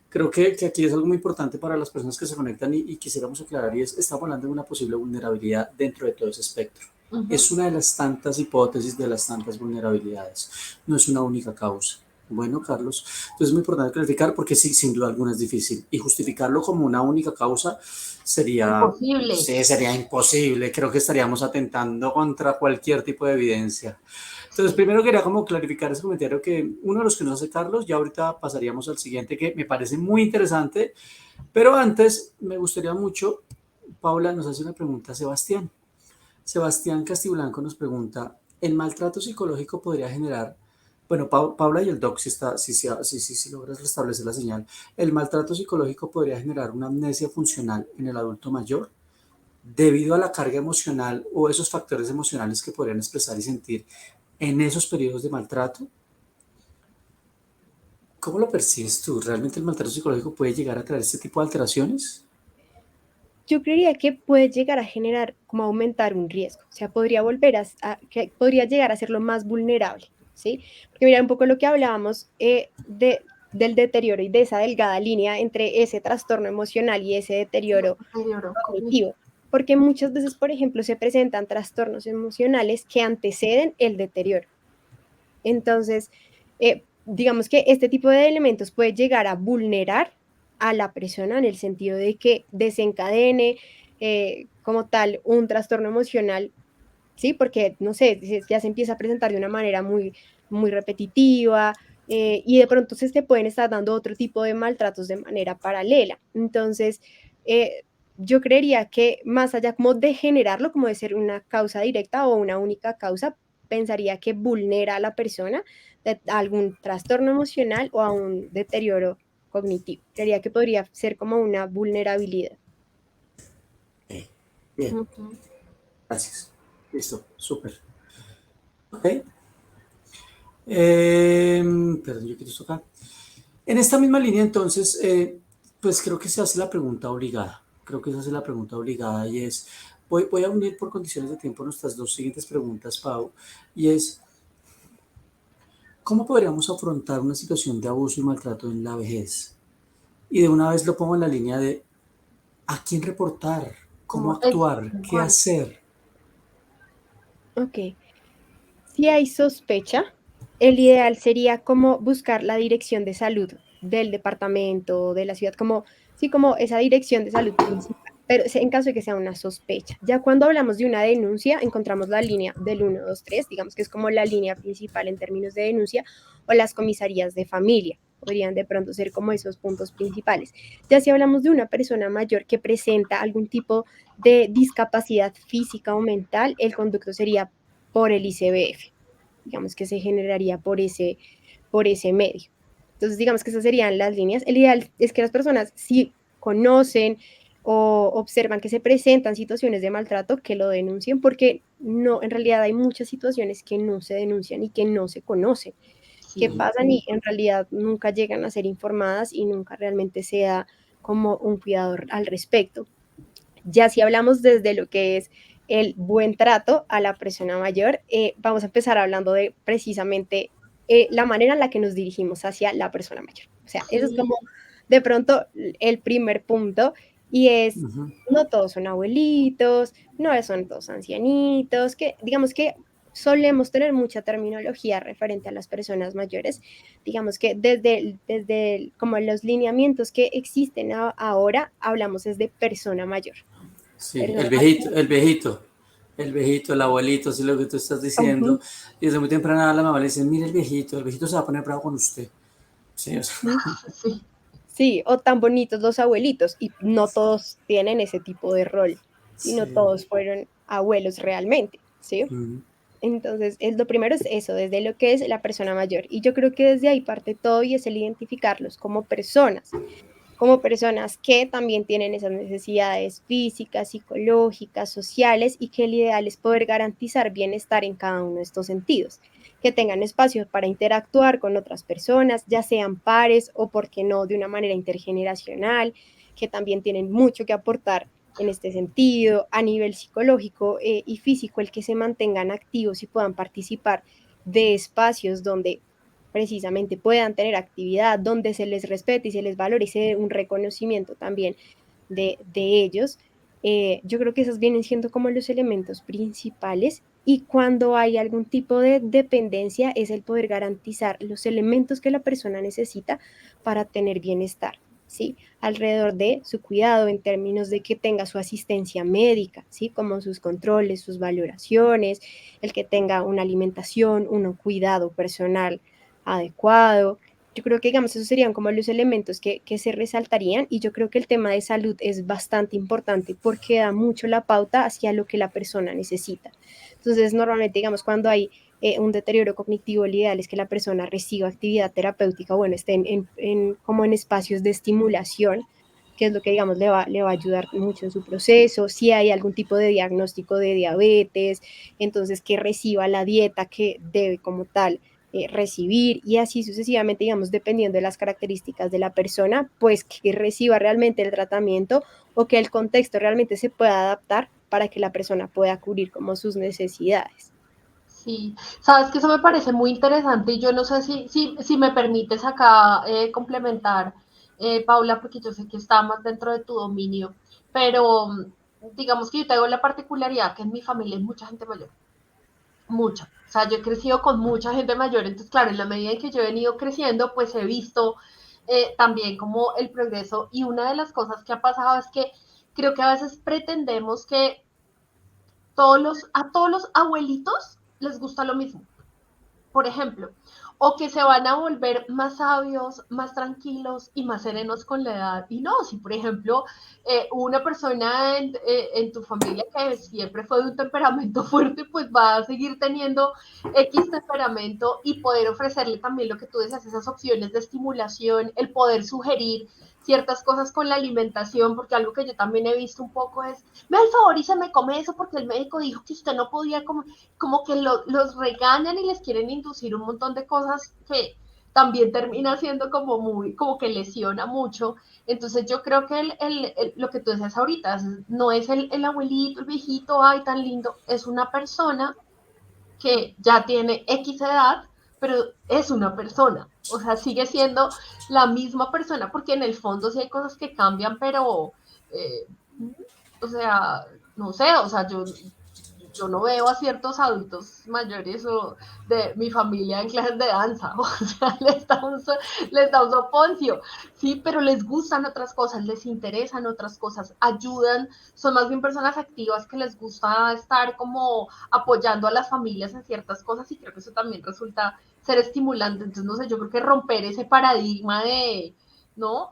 Creo que aquí es algo muy importante para las personas que se conectan y quisiéramos aclarar, y es, estamos hablando de una posible vulnerabilidad dentro de todo ese espectro. Ujú. Es una de las tantas hipótesis, de las tantas vulnerabilidades, no es una única causa. Bueno, Carlos, entonces es muy importante clarificar porque sí, sin duda alguna es difícil, y justificarlo como una única causa sería, Imposible. sí, sería imposible. Creo que estaríamos atentando contra cualquier tipo de evidencia. Entonces, Sí. primero quería como clarificar ese comentario, que uno de los que nos hace Carlos, ya ahorita pasaríamos al siguiente, que me parece muy interesante, pero antes me gustaría mucho, Paula nos hace una pregunta a Sebastián. Sebastián Castiblanco nos pregunta, ¿el maltrato psicológico podría generar, bueno, Paula y el doc, si logras restablecer la señal, ¿el maltrato psicológico podría generar una amnesia funcional en el adulto mayor debido a la carga emocional o esos factores emocionales que podrían expresar y sentir en esos periodos de maltrato? ¿Cómo lo percibes tú? ¿Realmente el maltrato psicológico puede llegar a traer este tipo de alteraciones? Yo creería que puede llegar a generar, como aumentar un riesgo, o sea, podría volver que podría llegar a serlo más vulnerable, ¿sí? Porque mira un poco lo que hablábamos del deterioro y de esa delgada línea entre ese trastorno emocional y ese deterioro Deterioro cognitivo. cognitivo, porque muchas veces, por ejemplo, se presentan trastornos emocionales que anteceden el deterioro. Entonces, digamos que este tipo de elementos puede llegar a vulnerar a la persona en el sentido de que desencadene como tal un trastorno emocional, ¿sí? Porque, no sé, ya se empieza a presentar de una manera muy repetitiva, y de pronto se te pueden estar dando otro tipo de maltratos de manera paralela. Entonces, yo creería que más allá como de generarlo, como de ser una causa directa o una única causa, pensaría que vulnera a la persona a algún trastorno emocional o a un deterioro cognitivo. Creería que podría ser como una vulnerabilidad. Bien, Ujú. gracias. Listo, súper. Ok. Perdón, yo quiero tocar. En esta misma línea, entonces, pues creo que se hace la pregunta obligada. Creo que se hace la pregunta obligada, y es, voy a unir por condiciones de tiempo nuestras dos siguientes preguntas, Pau, y es, ¿cómo podríamos afrontar una situación de abuso y maltrato en la vejez? Y de una vez lo pongo en la línea de a quién reportar, cómo Como es actuar, qué igual. hacer. Ok. Si hay sospecha, el ideal sería como buscar la dirección de salud del departamento, de la ciudad, como, sí, como esa dirección de salud principal, pero en caso de que sea una sospecha. Ya cuando hablamos de una denuncia, encontramos la línea del 123, digamos que es como la línea principal en términos de denuncia, o las comisarías de familia. Podrían de pronto ser como esos puntos principales. Ya si hablamos de una persona mayor que presenta algún tipo de discapacidad física o mental, el conducto sería por el ICBF, digamos que se generaría por ese medio. Entonces, digamos que esas serían las líneas. El ideal es que las personas, si conocen o observan que se presentan situaciones de maltrato, que lo denuncien, porque no, en realidad hay muchas situaciones que no se denuncian y que no se conocen. que Sí. pasan y en realidad nunca llegan a ser informadas y nunca realmente se da como un cuidado al respecto. Ya si hablamos desde lo que es el buen trato a la persona mayor, vamos a empezar hablando de precisamente la manera en la que nos dirigimos hacia la persona mayor. O sea, eso es Sí, como de pronto el primer punto y es, Ujú. no todos son abuelitos, no son todos ancianitos, que digamos que solemos tener mucha terminología referente a las personas mayores. Digamos que como los lineamientos que existen ahora, hablamos es de persona mayor. Sí, Persona el viejito, el abuelito, sí, lo que tú estás mayor. diciendo. Y desde muy temprana edad la mamá le dice, mire el viejito se va a poner bravo con usted. Sí, o sea, Ujú. sí, Sí, o tan bonitos los abuelitos, y no todos tienen ese tipo de rol, y no sí. todos fueron abuelos realmente, ¿sí? Mm, Entonces, lo primero es eso, desde lo que es la persona mayor, y yo creo que desde ahí parte todo y es el identificarlos como personas que también tienen esas necesidades físicas, psicológicas, sociales y que el ideal es poder garantizar bienestar en cada uno de estos sentidos, que tengan espacios para interactuar con otras personas, ya sean pares o, por qué no, de una manera intergeneracional, que también tienen mucho que aportar en este sentido, a nivel psicológico y físico, el que se mantengan activos y puedan participar de espacios donde precisamente puedan tener actividad, donde se les respete y se les valore y se dé un reconocimiento también de ellos. Yo creo que esos vienen siendo como los elementos principales y cuando hay algún tipo de dependencia es el poder garantizar los elementos que la persona necesita para tener bienestar, ¿sí? Alrededor de su cuidado en términos de que tenga su asistencia médica, ¿sí? Como sus controles, sus valoraciones, el que tenga una alimentación, un cuidado personal adecuado. Yo creo que, digamos, esos serían como los elementos que se resaltarían y yo creo que el tema de salud es bastante importante porque da mucho la pauta hacia lo que la persona necesita. Entonces, normalmente, digamos, cuando hay un deterioro cognitivo, el ideal es que la persona reciba actividad terapéutica, bueno, estén como en espacios de estimulación, que es lo que, digamos, le va a ayudar mucho en su proceso. Si hay algún tipo de diagnóstico de diabetes, entonces que reciba la dieta que debe como tal recibir y así sucesivamente, digamos, dependiendo de las características de la persona, pues que reciba realmente el tratamiento o que el contexto realmente se pueda adaptar para que la persona pueda cubrir como sus necesidades. sí. Sabes que eso me parece muy interesante y yo no sé si me permites acá complementar, Paula, porque yo sé que está más dentro de tu dominio, pero digamos que yo tengo la particularidad que en mi familia hay mucha gente mayor, mucha. O sea, yo he crecido con mucha gente mayor, entonces, claro, en la medida en que yo he venido creciendo, pues he visto también como el progreso y una de las cosas que ha pasado es que creo que a veces pretendemos que a todos los abuelitos les gusta lo mismo, por ejemplo, o que se van a volver más sabios, más tranquilos y más serenos con la edad. Y no, si por ejemplo una persona en tu familia que siempre fue de un temperamento fuerte, pues va a seguir teniendo X temperamento y poder ofrecerle también lo que tú decías, esas opciones de estimulación, el poder sugerir ciertas cosas con la alimentación, porque algo que yo también he visto un poco es, me da el favor y se me come eso porque el médico dijo que usted no podía comer, como que los regañan y les quieren inducir un montón de cosas que también termina siendo como muy, como que lesiona mucho. Entonces yo creo que lo que tú decías ahorita no es el abuelito, el viejito, ay, tan lindo, es una persona que ya tiene X edad, pero es una persona. O sea, sigue siendo la misma persona, porque en el fondo sí hay cosas que cambian, pero, eh, o sea, no sé, o sea, yo no veo a ciertos adultos mayores o de mi familia en clases de danza, o sea, les da un soponcio, sí, pero les gustan otras cosas, les interesan otras cosas, ayudan, son más bien personas activas que les gusta estar como apoyando a las familias en ciertas cosas y creo que eso también resulta ser estimulante, entonces no sé, yo creo que romper ese paradigma de, ¿no?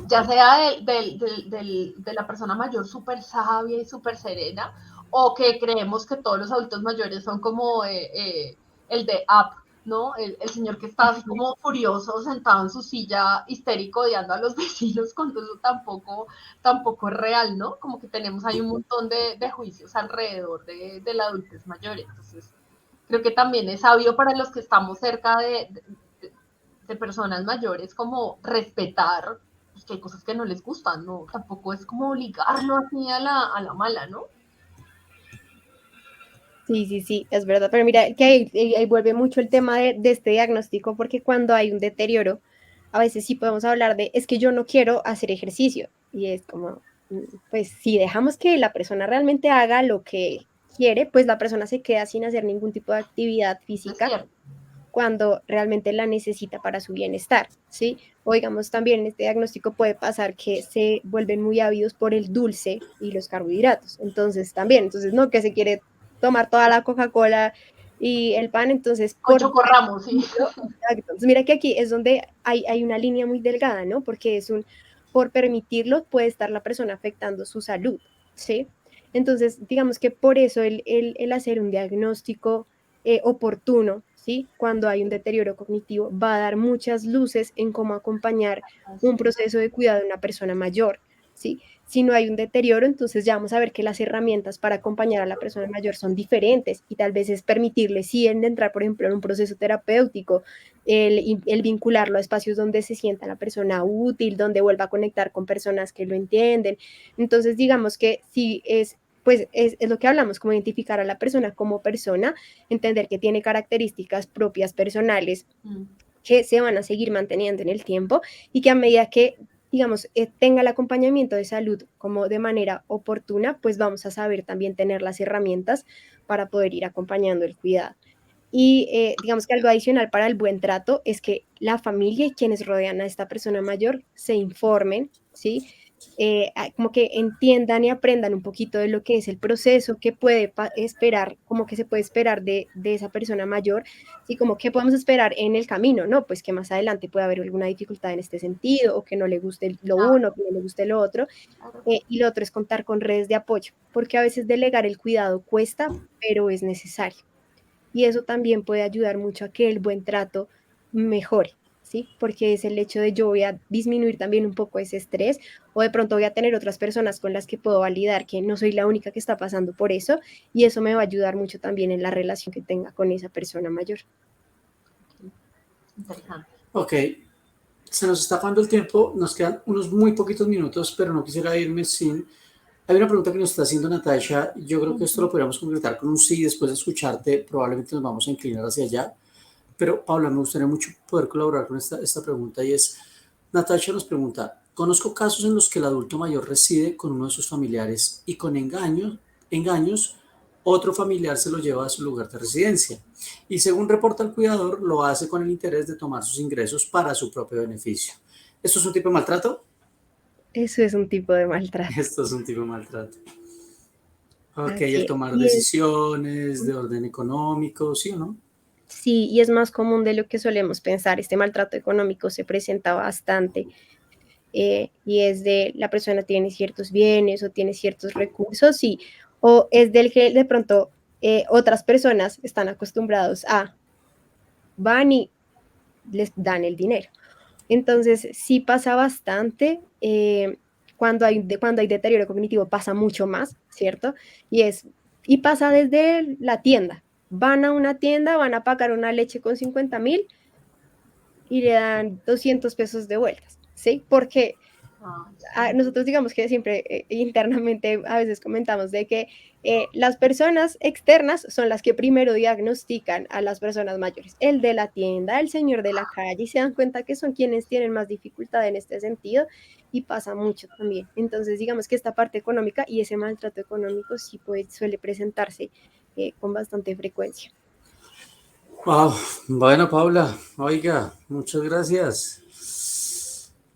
Ya sea de la persona mayor súper sabia y súper serena, o que creemos que todos los adultos mayores son como el de Up, ¿no? El señor que está así como furioso, sentado en su silla, histérico, odiando a los vecinos, cuando eso tampoco es real, ¿no? Como que tenemos ahí un montón de juicios alrededor de la adultez mayor. Entonces, creo que también es sabio para los que estamos cerca de personas mayores, como respetar, pues, que hay cosas que no les gustan, ¿no? Tampoco es como obligarlo así a la mala, ¿no? Sí, es verdad, pero mira que ahí vuelve mucho el tema de este diagnóstico, porque cuando hay un deterioro, a veces sí podemos hablar de, es que yo no quiero hacer ejercicio, y es como, pues si dejamos que la persona realmente haga lo que quiere, pues la persona se queda sin hacer ningún tipo de actividad Es física cierto. cuando realmente la necesita para su bienestar, ¿sí? O digamos también en este diagnóstico puede pasar que se vuelven muy ávidos por el dulce y los carbohidratos, entonces también, entonces no, que se quiere tomar toda la Coca-Cola y el pan, entonces Con por chocorramos, sí. exacto. Entonces, mira que aquí es donde hay una línea muy delgada, ¿no? Porque por permitirlo puede estar la persona afectando su salud, ¿sí? Entonces, digamos que por eso el hacer un diagnóstico oportuno, ¿sí? Cuando hay un deterioro cognitivo, va a dar muchas luces en cómo acompañar un proceso de cuidado de una persona mayor, ¿sí? Si no hay un deterioro, entonces ya vamos a ver que las herramientas para acompañar a la persona mayor son diferentes y tal vez es permitirle, sí, en entrar, por ejemplo, en un proceso terapéutico, el vincularlo a espacios donde se sienta la persona útil, donde vuelva a conectar con personas que lo entienden. Entonces, digamos que sí pues es lo que hablamos, como identificar a la persona como persona, entender que tiene características propias personales que se van a seguir manteniendo en el tiempo y que a medida que, digamos, tenga el acompañamiento de salud como de manera oportuna, pues vamos a saber también tener las herramientas para poder ir acompañando el cuidado. Y digamos que algo adicional para el buen trato es que la familia y quienes rodean a esta persona mayor se informen, ¿sí? Como que entiendan y aprendan un poquito de lo que es el proceso que puede esperar, como que se puede esperar de esa persona mayor, ¿sí? Como que podemos esperar en el camino, ¿no? Pues que más adelante pueda haber alguna dificultad en este sentido, o que no le guste lo uno, que no le guste lo otro. Y lo otro es contar con redes de apoyo, porque a veces delegar el cuidado cuesta, pero es necesario. Y eso también puede ayudar mucho a que el buen trato mejore, ¿sí? Porque es el hecho de yo voy a disminuir también un poco ese estrés o de pronto voy a tener otras personas con las que puedo validar que no soy la única que está pasando por eso y eso me va a ayudar mucho también en la relación que tenga con esa persona mayor. Interesante. Ok, se nos está acabando el tiempo, nos quedan unos muy poquitos minutos, pero no quisiera irme sin... Hay una pregunta que nos está haciendo Natasha, yo creo que esto lo podríamos concretar con un sí, después de escucharte probablemente nos vamos a inclinar hacia allá, pero Paula, me gustaría mucho poder colaborar con esta pregunta y es, Natasha nos pregunta, conozco casos en los que el adulto mayor reside con uno de sus familiares y con engaños otro familiar se lo lleva a su lugar de residencia y según reporta el cuidador lo hace con el interés de tomar sus ingresos para su propio beneficio. ¿Esto es un tipo de maltrato? Eso es un tipo de maltrato. Esto es un tipo de maltrato. Ok, Así el es. tomar decisiones de orden económico, ¿sí o no? Sí, y es más común de lo que solemos pensar. Este maltrato económico se presenta bastante y es de la persona tiene ciertos bienes o tiene ciertos recursos y o es del que de pronto otras personas están acostumbrados a van y les dan el dinero. Entonces, sí pasa bastante. Cuando hay deterioro cognitivo pasa mucho más, ¿cierto? Y pasa desde la tienda. Van a una tienda, van a pagar una leche con 50,000 y le dan 200 pesos de vueltas, ¿sí? Porque nosotros digamos que siempre internamente a veces comentamos de que las personas externas son las que primero diagnostican a las personas mayores. El de la tienda, el señor de la calle, y se dan cuenta que son quienes tienen más dificultad en este sentido y pasa mucho también. Entonces digamos que esta parte económica y ese maltrato económico sí suele presentarse con bastante frecuencia. Wow, bueno, Paula, oiga, muchas gracias.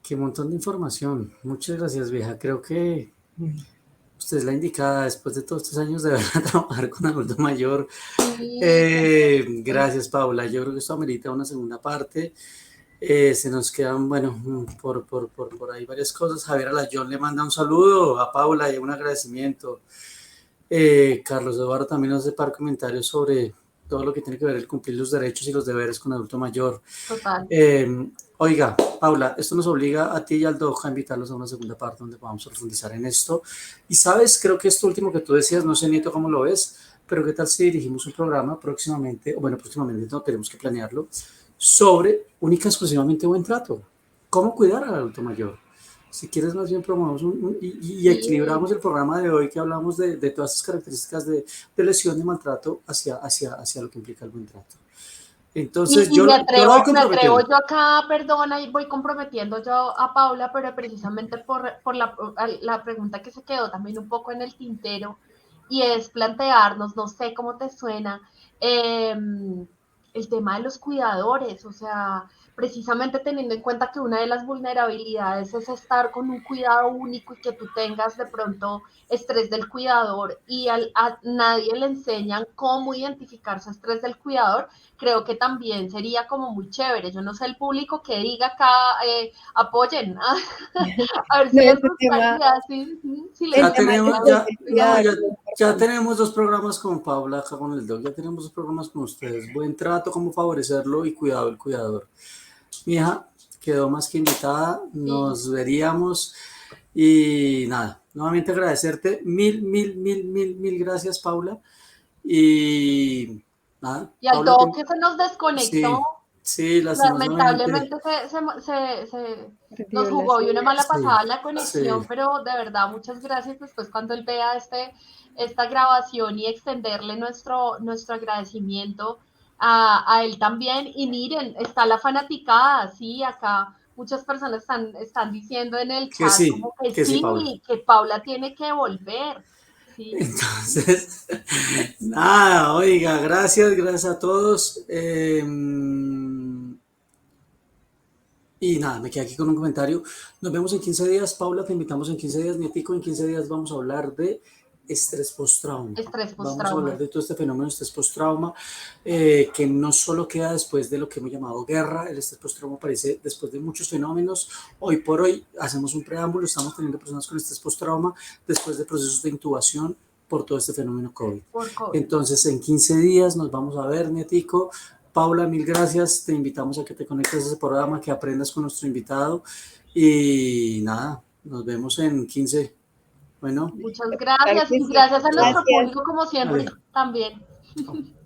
Qué montón de información. Muchas gracias, vieja. Creo que usted es la indicada después de todos estos años de verdad trabajar con adulto mayor. Sí, Gracias, Paula. Yo creo que esto amerita una segunda parte. Se nos quedan, bueno, por ahí varias cosas. Javier Alayón le manda un saludo a Paula y un agradecimiento. Carlos Eduardo también nos hace par comentarios sobre todo lo que tiene que ver el cumplir los derechos y los deberes con adulto mayor. total. Oiga, Paula, esto nos obliga a ti y al Doc a invitarlos a una segunda parte donde vamos a profundizar en esto. Y sabes, creo que esto último que tú decías, no sé, Nieto, cómo lo ves, pero ¿qué tal si dirigimos un programa próximamente, o bueno, próximamente no tenemos que planearlo, sobre única y exclusivamente buen trato? ¿Cómo cuidar al adulto mayor? Si quieres, más bien promovemos y equilibramos el programa de hoy que hablamos de todas esas características de lesión, de maltrato hacia lo que implica el buen trato. Entonces, y yo me lo voy atrevo comprometiendo. yo acá, perdona, y voy comprometiendo yo a Paula, pero precisamente por la pregunta que se quedó también un poco en el tintero, y es plantearnos, no sé cómo te suena, el tema de los cuidadores, o sea, precisamente teniendo en cuenta que una de las vulnerabilidades es estar con un cuidado único y que tú tengas de pronto estrés del cuidador y a nadie le enseñan cómo identificar su estrés del cuidador, creo que también sería como muy chévere. Yo no sé el público que diga acá, apoyen, a ver si No, les ese tema, gustaría, si les el Ya tema del tenemos, gustaría. estrés ya, del no, cuidador ya, es muy ya importante. tenemos 2 programas con Paula acá con el Doc, ya tenemos 2 programas con ustedes. Buen trato, cómo favorecerlo y cuidado del cuidador. Mi hija quedó más que invitada, Sí. nos veríamos y nada, nuevamente agradecerte, mil gracias, Paula. Y nada, Y al Paula, Doc que se nos desconectó, sí, sí, lastimosamente, lamentablemente nos Perdió la jugó y una señal. mala sí, pasada la sí. conexión, pero de verdad muchas gracias después cuando él vea esta grabación y extenderle nuestro agradecimiento a él también. Y miren, está la fanaticada, sí, acá muchas personas están diciendo en el chat como Que sí, Paula. que Paula tiene que volver, sí. Entonces, nada, oiga, gracias a todos. Y nada, me quedé aquí con un comentario. Nos vemos en 15 días. Paula, te invitamos en 15 días. Nietico, en 15 días vamos a hablar de estrés postrauma. Estrés Vamos a hablar postraumático. de todo este fenómeno de estrés postrauma, que no solo queda después de lo que hemos llamado guerra. El estrés postrauma aparece después de muchos fenómenos. Hoy por hoy hacemos un preámbulo. Estamos teniendo personas con estrés postrauma después de procesos de intubación por todo este fenómeno COVID. Por COVID. Entonces, en 15 días nos vamos a ver, Nietico. Paula, mil gracias. Te invitamos a que te conectes a ese programa, que aprendas con nuestro invitado. Y nada, nos vemos en 15. Bueno, Muchas Claro gracias que y sí. gracias a nuestro Gracias. público como siempre vale. también. Chao.